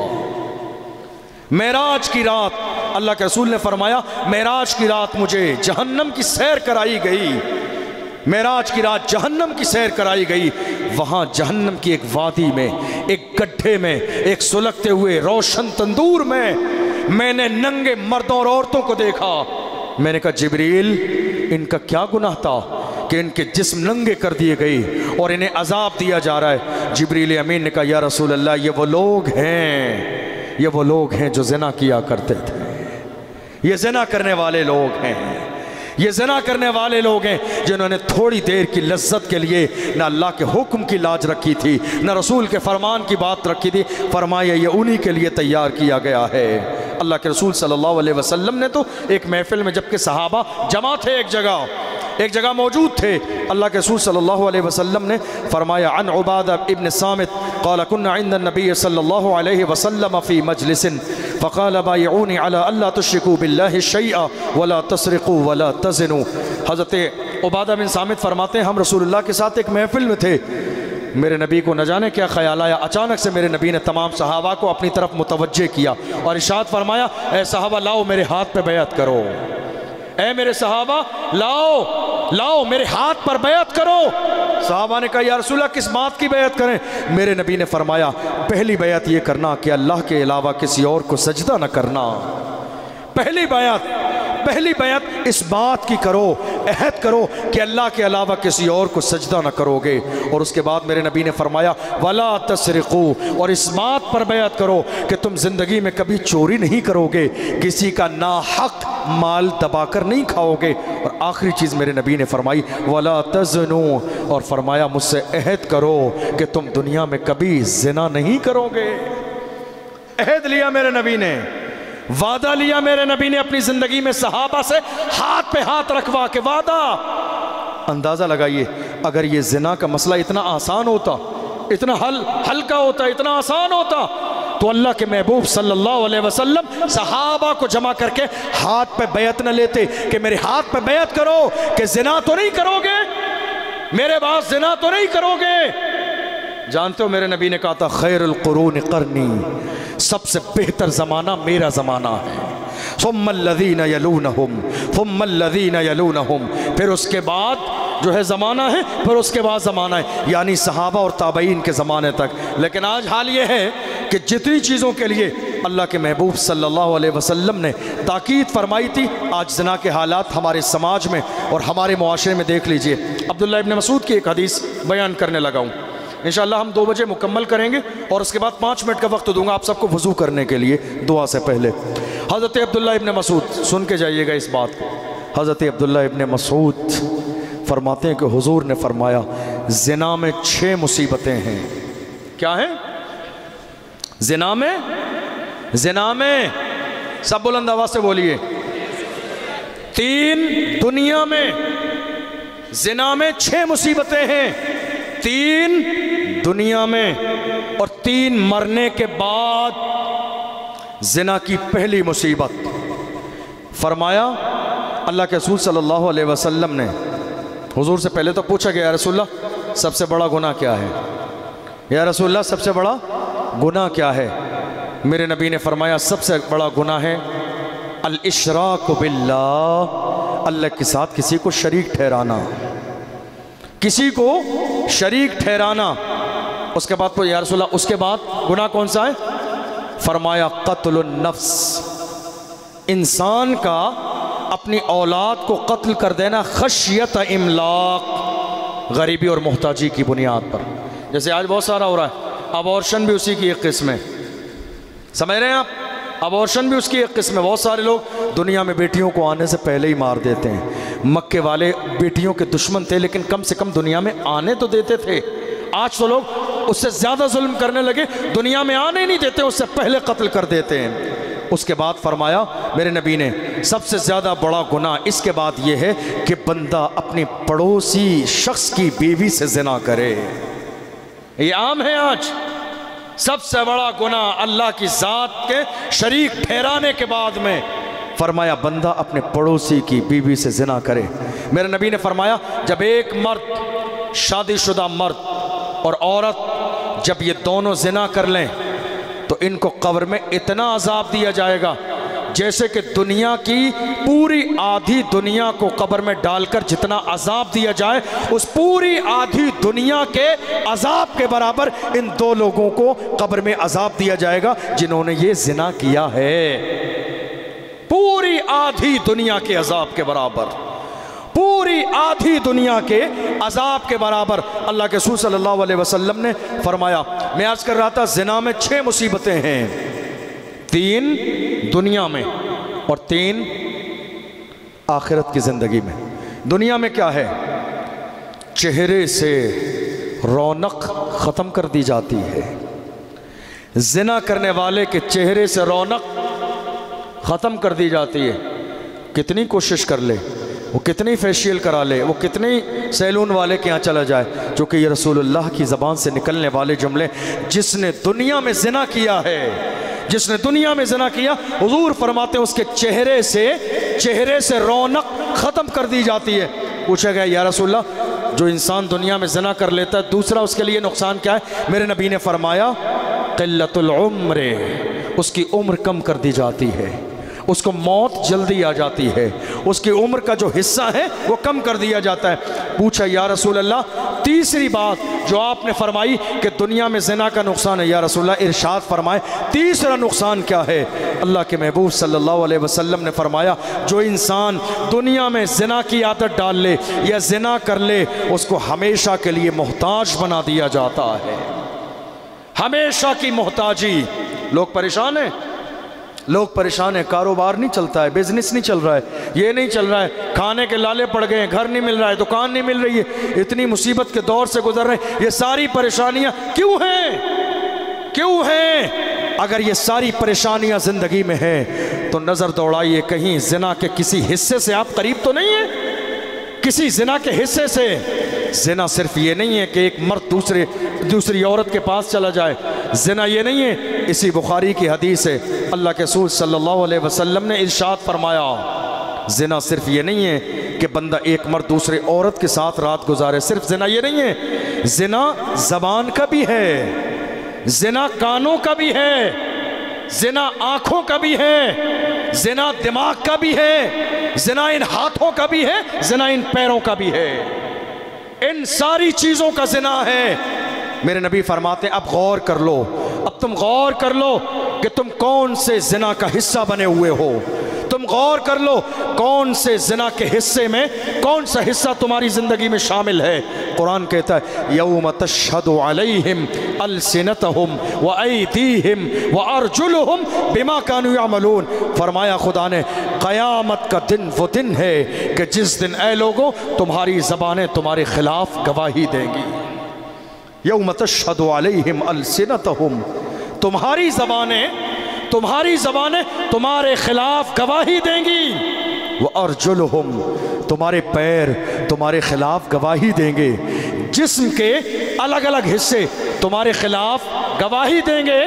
معراج کی رات اللہ کے رسول نے فرمایا معراج کی رات مجھے جہنم کی سیر کرائی گئی، معراج کی رات جہنم کی سیر کرائی گئی۔ وہاں جہنم کی ایک وادی میں، ایک گڈھے میں، ایک سلگتے ہوئے روشن تندور میں نے ننگے مردوں اور عورتوں کو دیکھا۔ میں نے کہا جبریل ان کا کیا گناہ تھا کہ ان کے جسم ننگے کر دیے گئی اور انہیں عذاب دیا جا رہا ہے؟ جبریل امین نے کہا یا رسول اللہ یہ وہ لوگ ہیں جو زنا کیا کرتے تھے، یہ زنا کرنے والے لوگ ہیں، یہ زنا کرنے والے لوگ ہیں جنہوں نے تھوڑی دیر کی لذت کے لیے نہ اللہ کے حکم کی لاج رکھی تھی، نہ رسول کے فرمان کی بات رکھی تھی۔ فرمایا یہ انہی کے لیے تیار کیا گیا ہے۔ اللہ کے رسول صلی اللہ علیہ وسلم نے تو ایک محفل میں جب کہ صحابہ جمع تھے ایک جگہ، ایک جگہ موجود تھے. اللہ کے رسول صلی اللہ علیہ وسلم نے فرمایا عن عبادہ ابن صامت قال كنا عند النبي صلی اللہ علیہ وسلم فی مجلس فقال بایعونی علی الا تشرکوا باللہ شیئا ولا تسرقوا ولا تزنوا. حضرت عبادہ بن صامت فرماتے ہیں ہم رسول اللہ کے ساتھ ایک محفل میں تھے. میرے نبی کو نہ جانے کیا خیال آیا, اچانک سے میرے نبی نے تمام صحابہ کو اپنی طرف متوجہ کیا اور ارشاد فرمایا اے صحابہ لاؤ میرے ہاتھ پہ بیعت کرو. اے میرے صحابہ لاؤ میرے ہاتھ پر بیعت کرو. صحابہ نے کہا یا رسول اللہ کس بات کی بیعت کریں؟ میرے نبی نے فرمایا پہلی بیعت یہ کرنا کہ اللہ کے علاوہ کسی اور کو سجدہ نہ کرنا. پہلی بیعت اس بات کی کرو, عہد کرو کہ اللہ کے علاوہ کسی اور کو سجدہ نہ کرو گے. اور اس کے بعد میرے نبی نے فرمایا وَلَا تَسْرِقُوا, اور اس بات پر بیعت کرو کہ تم زندگی میں کبھی چوری نہیں کرو گے, کسی کا ناحق مال دبا کر نہیں کھاؤ گے. اور آخری چیز میرے نبی نے فرمائی وَلَا تَزْنُوا, اور فرمایا مجھ سے عہد کرو کہ تم دنیا میں کبھی زنا نہیں کرو گے. عہد لیا میرے نبی نے, وعدہ لیا میرے نبی نے اپنی زندگی میں صحابہ سے ہاتھ پہ ہاتھ رکھوا کے وعدہ. اندازہ لگائیے اگر یہ زنا کا مسئلہ اتنا آسان ہوتا, اتنا ہلکا ہوتا, اتنا آسان ہوتا تو اللہ کے محبوب صلی اللہ علیہ وسلم صحابہ کو جمع کر کے ہاتھ پہ بیعت نہ لیتے کہ میرے ہاتھ پہ بیعت کرو کہ زنا تو نہیں کرو گے, میرے بعد زنا تو نہیں کرو گے. جانتے ہو میرے نبی نے کہا تھا خیر القرون قرنی, سب سے بہتر زمانہ میرا زمانہ ہے. ثم الذین یلونہم ثم الذین یلونہم, پھر اس کے بعد جو ہے زمانہ ہے, پھر اس کے بعد زمانہ ہے, یعنی صحابہ اور تابعین کے زمانے تک. لیکن آج حال یہ ہے کہ جتنی چیزوں کے لیے اللہ کے محبوب صلی اللہ علیہ وسلم نے تاکید فرمائی تھی, آج زنا کے حالات ہمارے سماج میں اور ہمارے معاشرے میں دیکھ لیجئے. عبداللہ ابن مسعود کی ایک حدیث بیان کرنے لگا ہوں, انشاءاللہ ہم 2 بجے مکمل کریں گے اور اس کے بعد 5 منٹ کا وقت دوں گا آپ سب کو وضو کرنے کے لیے دعا سے پہلے. حضرت عبداللہ ابن مسعود, سن کے جائیے گا اس بات کو. حضرت عبداللہ ابن مسعود فرماتے ہیں کہ حضور نے فرمایا زنا میں 6 مصیبتیں ہیں. کیا ہیں؟ زنا میں سب بلند آواز سے بولیے 3 دنیا میں, زنا میں 6 مصیبتیں ہیں, 3 دنیا میں اور 3 مرنے کے بعد. زنا کی پہلی مصیبت فرمایا اللہ کے رسول صلی اللہ علیہ وسلم نے حضور سے پہلے تو پوچھا کہ یا رسول اللہ سب سے بڑا گناہ کیا ہے, یا رسول اللہ سب سے بڑا گناہ کیا ہے؟ میرے نبی نے فرمایا سب سے بڑا گناہ ہے الاشراک باللہ, اللہ کے ساتھ کسی کو شریک ٹھہرانا, کسی کو شریک ٹھہرانا. اس کے بعد یا رسول اللہ اس کے بعد گناہ کون سا ہے؟ فرمایا قتل النفس, انسان کا اپنی اولاد کو قتل کر دینا خشیت املاق, غریبی اور محتاجی کی بنیاد پر. جیسے آج بہت سارا ہو رہا ہے, ابورشن بھی اسی کی ایک قسم ہے, سمجھ رہے ہیں آپ, ابورشن بھی اس کی ایک قسم ہے. بہت سارے لوگ دنیا میں بیٹیوں کو آنے سے پہلے ہی مار دیتے ہیں. مکے والے بیٹیوں کے دشمن تھے لیکن کم سے کم دنیا میں آنے تو دیتے تھے. آج تو لوگ اس سے زیادہ ظلم کرنے لگے, دنیا میں آنے نہیں دیتے, اس سے پہلے قتل کر دیتے ہیں. اس کے بعد فرمایا میرے نبی نے سب سے زیادہ بڑا گناہ اس کے بعد یہ ہے کہ بندہ اپنی پڑوسی شخص کی بیوی سے زنا کرے. یہ عام ہے آج. سب سے بڑا گناہ اللہ کی ذات کے شریک ٹھہرانے کے بعد میں فرمایا بندہ اپنے پڑوسی کی بیوی سے زنا کرے. میرے نبی نے فرمایا جب ایک مرد, شادی شدہ مرد اور عورت جب یہ دونوں زنا کر لیں تو ان کو قبر میں اتنا عذاب دیا جائے گا جیسے کہ دنیا کی پوری آدھی دنیا کو قبر میں ڈال کر جتنا عذاب دیا جائے اس پوری آدھی دنیا کے عذاب کے برابر ان 2 لوگوں کو قبر میں عذاب دیا جائے گا جنہوں نے یہ زنا کیا ہے. پوری آدھی دنیا کے عذاب کے برابر, پوری آدھی دنیا کے عذاب کے برابر. اللہ کے رسول صلی اللہ علیہ وسلم نے فرمایا, میں عرض کر رہا تھا زنا میں 6 مصیبتیں ہیں, 3 دنیا میں اور 3 آخرت کی زندگی میں. دنیا میں کیا ہے؟ چہرے سے رونق ختم کر دی جاتی ہے. زنا کرنے والے کے چہرے سے رونق ختم کر دی جاتی ہے. کتنی کوشش کر لے وہ کتنی فیشیل کرا لے، وہ کتنی سیلون والے کے یہاں چلا جائے، چونکہ یہ رسول اللہ کی زبان سے نکلنے والے جملے، جس نے دنیا میں زنا کیا ہے، جس نے دنیا میں زنا کیا، حضور فرماتے ہیں اس کے چہرے سے رونق ختم کر دی جاتی ہے۔ پوچھا گیا یا رسول اللہ جو انسان دنیا میں زنا کر لیتا ہے دوسرا اس کے لیے نقصان کیا ہے؟ میرے نبی نے فرمایا قلت العمر، اس کی عمر کم کر دی جاتی ہے، اس کو موت جلدی آ جاتی ہے، اس کی عمر کا جو حصہ ہے وہ کم کر دیا جاتا ہے۔ پوچھا یا رسول اللہ تیسری بات جو آپ نے فرمائی کہ دنیا میں زنا کا نقصان ہے، یا رسول اللہ ارشاد فرمائے تیسرا نقصان کیا ہے؟ اللہ کے محبوب صلی اللہ علیہ وسلم نے فرمایا جو انسان دنیا میں زنا کی عادت ڈال لے یا زنا کر لے اس کو ہمیشہ کے لیے محتاج بنا دیا جاتا ہے، ہمیشہ کی محتاجی۔ لوگ پریشان ہیں، لوگ پریشان ہیں، کاروبار نہیں چلتا ہے، بزنس نہیں چل رہا ہے، یہ نہیں چل رہا ہے، کھانے کے لالے پڑ گئے ہیں، گھر نہیں مل رہا ہے، دکان نہیں مل رہی ہے، اتنی مصیبت کے دور سے گزر رہے ہیں۔ یہ ساری پریشانیاں کیوں ہیں؟ اگر یہ ساری پریشانیاں زندگی میں ہیں تو نظر دوڑائیے کہیں زنا کے کسی حصے سے آپ قریب تو نہیں ہیں، کسی زنا کے حصے سے۔ زنا صرف یہ نہیں ہے کہ ایک مرد دوسری عورت کے پاس چلا جائے، زنا یہ نہیں ہے، اسی بخاری کی حدیث ہے، اللہ کے رسول صلی اللہ علیہ وسلم نے ارشاد فرمایا زنا صرف یہ نہیں ہے کہ بندہ ایک مرد دوسرے عورت کے ساتھ رات گزارے، صرف زنا یہ نہیں ہے، زنا زبان کا بھی ہے، زنا کانوں کا بھی ہے، زنا آنکھوں کا بھی ہے، زنا دماغ کا بھی ہے، زنا ان ہاتھوں کا بھی ہے، زنا ان پیروں کا بھی ہے، ان ساری چیزوں کا زنا ہے۔ میرے نبی فرماتے ہیں اب غور کر لو، اب تم غور کر لو کہ تم کون سے زنا کا حصہ بنے ہوئے ہو، تم غور کر لو کون سے زنا کے حصے میں کون سا حصہ تمہاری زندگی میں شامل ہے۔ قرآن کہتا ہے یوم تشہد علیہم السنتہم وایدیہم وارجلہم بما کانوا یعملون، فرمایا خدا نے قیامت کا دن وہ دن ہے کہ جس دن اے لوگوں تمہاری زبانیں تمہارے خلاف گواہی دیں گی۔ یوم تشہد علیہم السنتہم، تمہاری زبانیں تمہارے خلاف گواہی دیں گی، وارجلہم، تمہارے پیر تمہارے خلاف گواہی دیں گے، جسم کے الگ الگ حصے تمہارے خلاف گواہی دیں گے،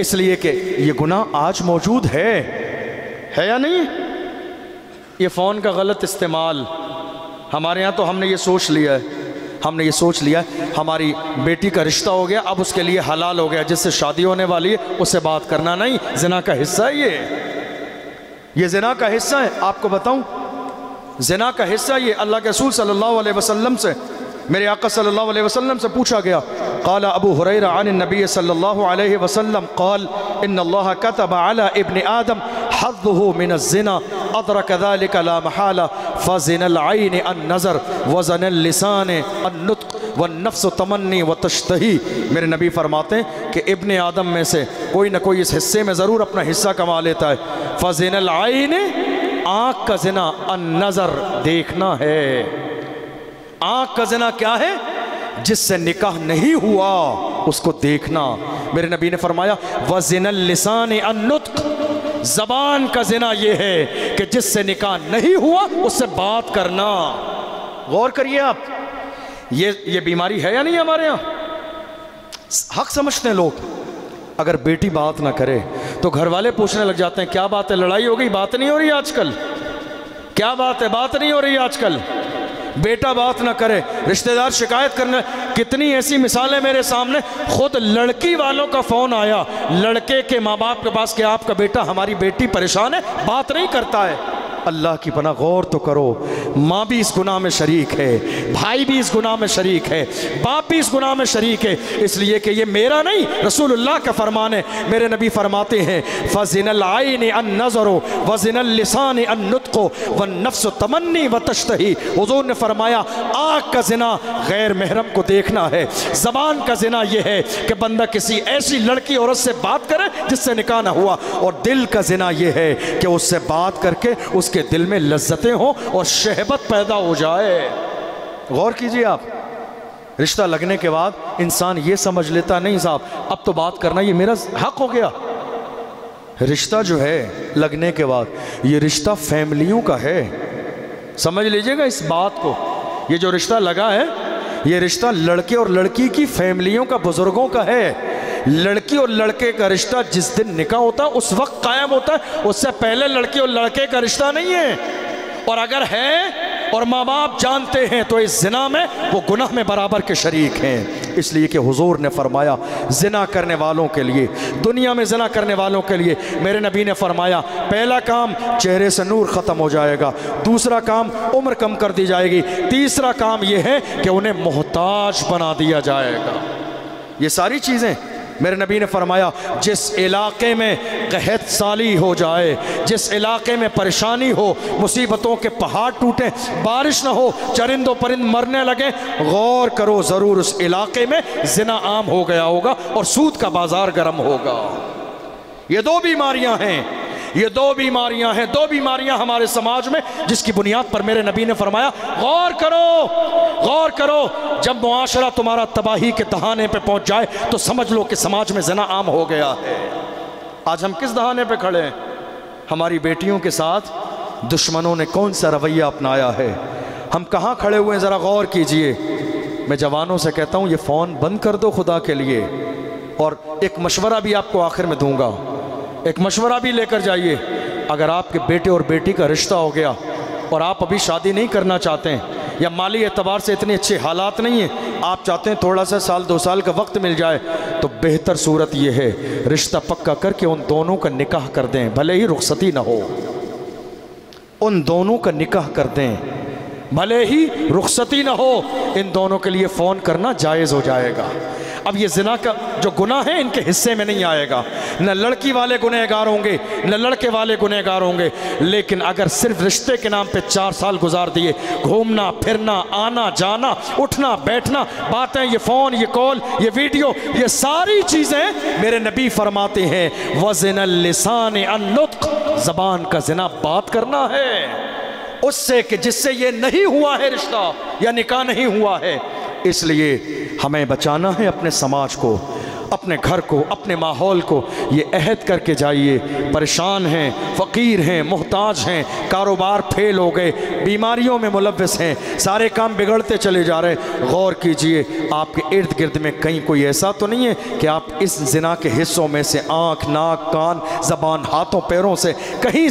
اس لیے کہ یہ گناہ آج موجود ہے یا نہیں؟ یہ فون کا غلط استعمال ہمارے ہاں تو ہم نے یہ سوچ لیا ہے ہماری بیٹی کا رشتہ ہو گیا اب اس کے لیے حلال ہو گیا، جس سے شادی ہونے والی ہے اس سے بات کرنا نہیں، زنا کا حصہ ہے، یہ زنا کا حصہ ہے۔ آپ کو بتاؤں زنا کا حصہ یہ اللہ کے رسول صلی اللہ علیہ وسلم سے، میرے آقا صلی اللہ علیہ وسلم سے پوچھا گیا، قال ابو ہریرہ عن النبی صلی اللہ علیہ وسلم قال ان اللہ كتب على ابن آدم حظه من الزنا ادرک ذلك لا محالہ فزن العین النظر وزن اللسان النطق والنفس تمنی وتشتہی۔ میرے نبی فرماتے ہیں کہ ابن آدم میں سے کوئی نہ کوئی اس حصے میں ضرور اپنا حصہ کما لیتا ہے۔ فزن العین، آنکھ کا زنا، النظر، دیکھنا ہے۔ آنکھ کا زنا کیا ہے؟ جس سے نکاح نہیں ہوا اس کو دیکھنا۔ میرے نبی نے فرمایا وزن اللسان النطق، زبان کا زنا یہ ہے کہ جس سے نکاح نہیں ہوا اس سے بات کرنا۔ غور کریے آپ، یہ بیماری ہے یا نہیں ہمارے ہاں؟ حق سمجھتے ہیں لوگ، اگر بیٹی بات نہ کرے تو گھر والے پوچھنے لگ جاتے ہیں کیا بات ہے، لڑائی ہو گئی، بات نہیں ہو رہی آج کل، کیا بات ہے، بات نہیں ہو رہی آج کل۔ بیٹا بات نہ کرے، رشتہ دار شکایت کرنے، کتنی ایسی مثالیں میرے سامنے، خود لڑکی والوں کا فون آیا لڑکے کے ماں باپ کے پاس کہ آپ کا بیٹا، ہماری بیٹی پریشان ہے، بات نہیں کرتا ہے۔ اللہ کی پناہ غور تو کرو، ماں بھی اس گناہ میں شریک ہے، بھائی بھی اس گناہ میں شریک ہے، باپ بھی اس گناہ میں شریک ہے، اس لیے کہ یہ میرا نہیں رسول اللہ کا فرمان ہے۔ میرے نبی فرماتے ہیں فَزِنَ الْعَيْنِ النَّظَرُ وَزِنَ اللِّسَانِ النُّطْقُ وَالنَّفْسُ تَمَنِّي وَتَشْتَهِي۔ حضور نے فرمایا آنکھ کا زنا غیر محرم کو دیکھنا ہے، زبان کا زنا یہ ہے کہ بندہ کسی ایسی لڑکی عورت سے بات کرے جس سے نکاح نہ ہوا، اور دل کا زنا یہ ہے کہ اس سے بات کر کے اس کے دل میں لذتیں ہوں اور شہوت پیدا ہو جائے۔ غور کیجئے آپ، رشتہ لگنے کے بعد انسان یہ سمجھ لیتا نہیں صاحب اب تو بات کرنا یہ میرا حق ہو گیا۔ رشتہ جو ہے لگنے کے بعد یہ رشتہ فیملیوں کا ہے، سمجھ لیجئے گا اس بات کو، یہ جو رشتہ لگا ہے یہ رشتہ لڑکے اور لڑکی کی فیملیوں کا، بزرگوں کا ہے۔ لڑکی اور لڑکے کا رشتہ جس دن نکاح ہوتا ہے اس وقت قائم ہوتا ہے، اس سے پہلے لڑکی اور لڑکے کا رشتہ نہیں ہے۔ اور اگر ہے اور ماں باپ جانتے ہیں تو اس زنا میں وہ گناہ میں برابر کے شریک ہیں۔ اس لیے کہ حضور نے فرمایا زنا کرنے والوں کے لیے، دنیا میں زنا کرنے والوں کے لیے میرے نبی نے فرمایا پہلا کام چہرے سے نور ختم ہو جائے گا، دوسرا کام عمر کم کر دی جائے گی، تیسرا کام یہ ہے کہ انہیں محتاج بنا دیا جائے گا۔ یہ ساری چیزیں میرے نبی نے فرمایا جس علاقے میں قحط سالی ہو جائے، جس علاقے میں پریشانی ہو، مصیبتوں کے پہاڑ ٹوٹیں، بارش نہ ہو، چرند و پرند مرنے لگیں، غور کرو ضرور اس علاقے میں زنا عام ہو گیا ہوگا اور سود کا بازار گرم ہوگا۔ یہ دو بیماریاں ہیں، یہ دو بیماریاں ہمارے سماج میں، جس کی بنیاد پر میرے نبی نے فرمایا غور کرو، جب معاشرہ تمہارا تباہی کے دہانے پہ پہنچ جائے تو سمجھ لو کہ سماج میں زنا عام ہو گیا ہے۔ آج ہم کس دہانے پہ کھڑے ہیں؟ ہماری بیٹیوں کے ساتھ دشمنوں نے کون سا رویہ اپنایا ہے؟ ہم کہاں کھڑے ہوئے ہیں؟ ذرا غور کیجئے۔ میں جوانوں سے کہتا ہوں یہ فون بند کر دو خدا کے لیے، اور ایک مشورہ بھی آپ کو آخر میں دوں گا، ایک مشورہ بھی لے کر جائیے۔ اگر آپ کے بیٹے اور بیٹی کا رشتہ ہو گیا اور آپ ابھی شادی نہیں کرنا چاہتے ہیں، یا مالی اعتبار سے اتنے اچھے حالات نہیں ہیں، آپ چاہتے ہیں تھوڑا سا سال 2 سال کا وقت مل جائے، تو بہتر صورت یہ ہے رشتہ پکا کر کے ان دونوں کا نکاح کر دیں، بھلے ہی رخصتی نہ ہو، ان دونوں کا نکاح کر دیں، بھلے ہی رخصتی نہ ہو، ان دونوں کے لیے فون کرنا جائز ہو جائے گا۔ اب یہ زنا کا جو گناہ ہے ان کے حصے میں نہیں آئے گا، نہ لڑکی والے گنہگار ہوں گے نہ لڑکے والے گنہگار ہوں گے، لیکن اگر صرف رشتے کے نام پہ 4 سال گزار دیے، گھومنا پھرنا، آنا جانا، اٹھنا بیٹھنا، باتیں، یہ فون، یہ کال، یہ ویڈیو، یہ ساری چیزیں میرے نبی فرماتے ہیں وَزِنَ اللِّسَانِ النُّطْقِ، زبان کا زنا بات کرنا ہے اس سے کہ جس سے یہ نہیں ہوا ہے رشتہ یا نکاح نہیں ہوا ہے۔ اس لیے ہمیں بچانا ہے اپنے سماج کو، اپنے گھر کو، اپنے ماحول کو۔ یہ عہد کر کے جائیے، پریشان ہیں، فقیر ہیں، محتاج ہیں، کاروبار پھیل ہو گئے، بیماریوں میں ملوث ہیں، سارے کام بگڑتے چلے جا رہے، غور کیجئے آپ کے ارد گرد میں کہیں کوئی ایسا تو نہیں ہے کہ آپ اس زنا کے حصوں میں سے آنکھ، ناک، کان، زبان، ہاتھوں پیروں سے کہیں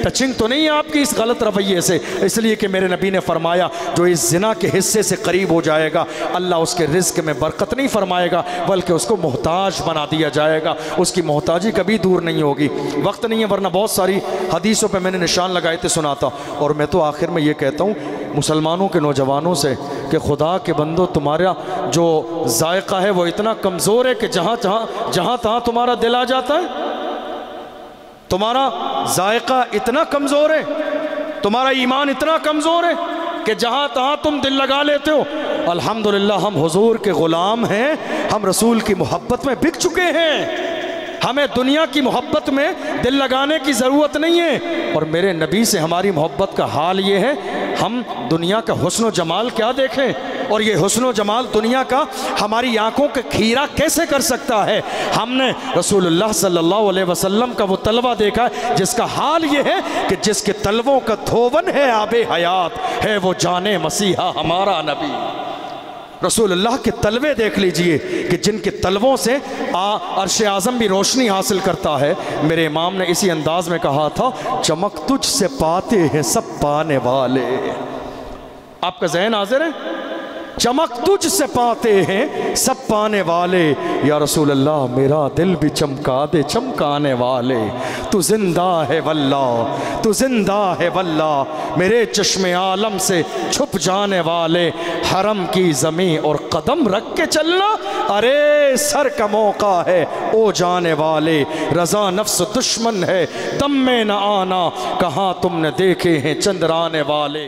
ٹچنگ تو نہیں ہے آپ کی اس غلط رویے سے؟ اس لیے کہ میرے نبی نے فرمایا جو اس زنا کے حصے سے قریب ہو جائے گا اللہ اس کے رزق میں برکت نہیں فرمائے گا، بلکہ اس کو محتاج بنا دیا جائے گا، اس کی محتاجی کبھی دور نہیں ہوگی۔ وقت نہیں ہے ورنہ بہت ساری حدیثوں پہ میں نے نشان لگائے تھے سناتا، اور میں تو آخر میں یہ کہتا ہوں مسلمانوں کے نوجوانوں سے کہ خدا کے بندو تمہارا جو ذائقہ ہے وہ اتنا کمزور ہے کہ جہاں تہاں تمہارا دل آ جاتا ہے، تمہارا ذائقہ اتنا کمزور ہے، تمہارا ایمان اتنا کمزور ہے کہ جہاں تہاں تم دل لگا لیتے ہو۔ الحمدللہ ہم حضور کے غلام ہیں، ہم رسول کی محبت میں بک چکے ہیں، ہمیں دنیا کی محبت میں دل لگانے کی ضرورت نہیں ہے۔ اور میرے نبی سے ہماری محبت کا حال یہ ہے ہم دنیا کا حسن و جمال کیا دیکھیں، اور یہ حسن و جمال دنیا کا ہماری آنکھوں کا کھیرا کیسے کر سکتا ہے؟ ہم نے رسول اللہ صلی اللہ علیہ وسلم کا وہ طلبہ دیکھا ہے جس کا حال یہ ہے کہ جس کے طلبوں کا دھوون ہے آب حیات، ہے وہ جان مسیحا ہمارا نبی۔ رسول اللہ کے طلبے دیکھ لیجئے کہ جن کے طلبوں سے عرش اعظم بھی روشنی حاصل کرتا ہے۔ میرے امام نے اسی انداز میں کہا تھا چمک تجھ سے پاتے ہیں سب پانے والے۔ آپ کا ذہن حاضر ہے؟ چمک تجھ سے پاتے ہیں سب پانے والے، یا رسول اللہ میرا دل بھی چمکا دے چمکانے والے۔ تو زندہ ہے واللہ، تو زندہ ہے واللہ، میرے چشم عالم سے چھپ جانے والے، حرم کی زمین اور قدم رکھ کے چلنا، ارے سر کا موقع ہے او جانے والے، رضا نفس دشمن ہے دم میں نہ آنا، کہاں تم نے دیکھے ہیں چندرانے والے۔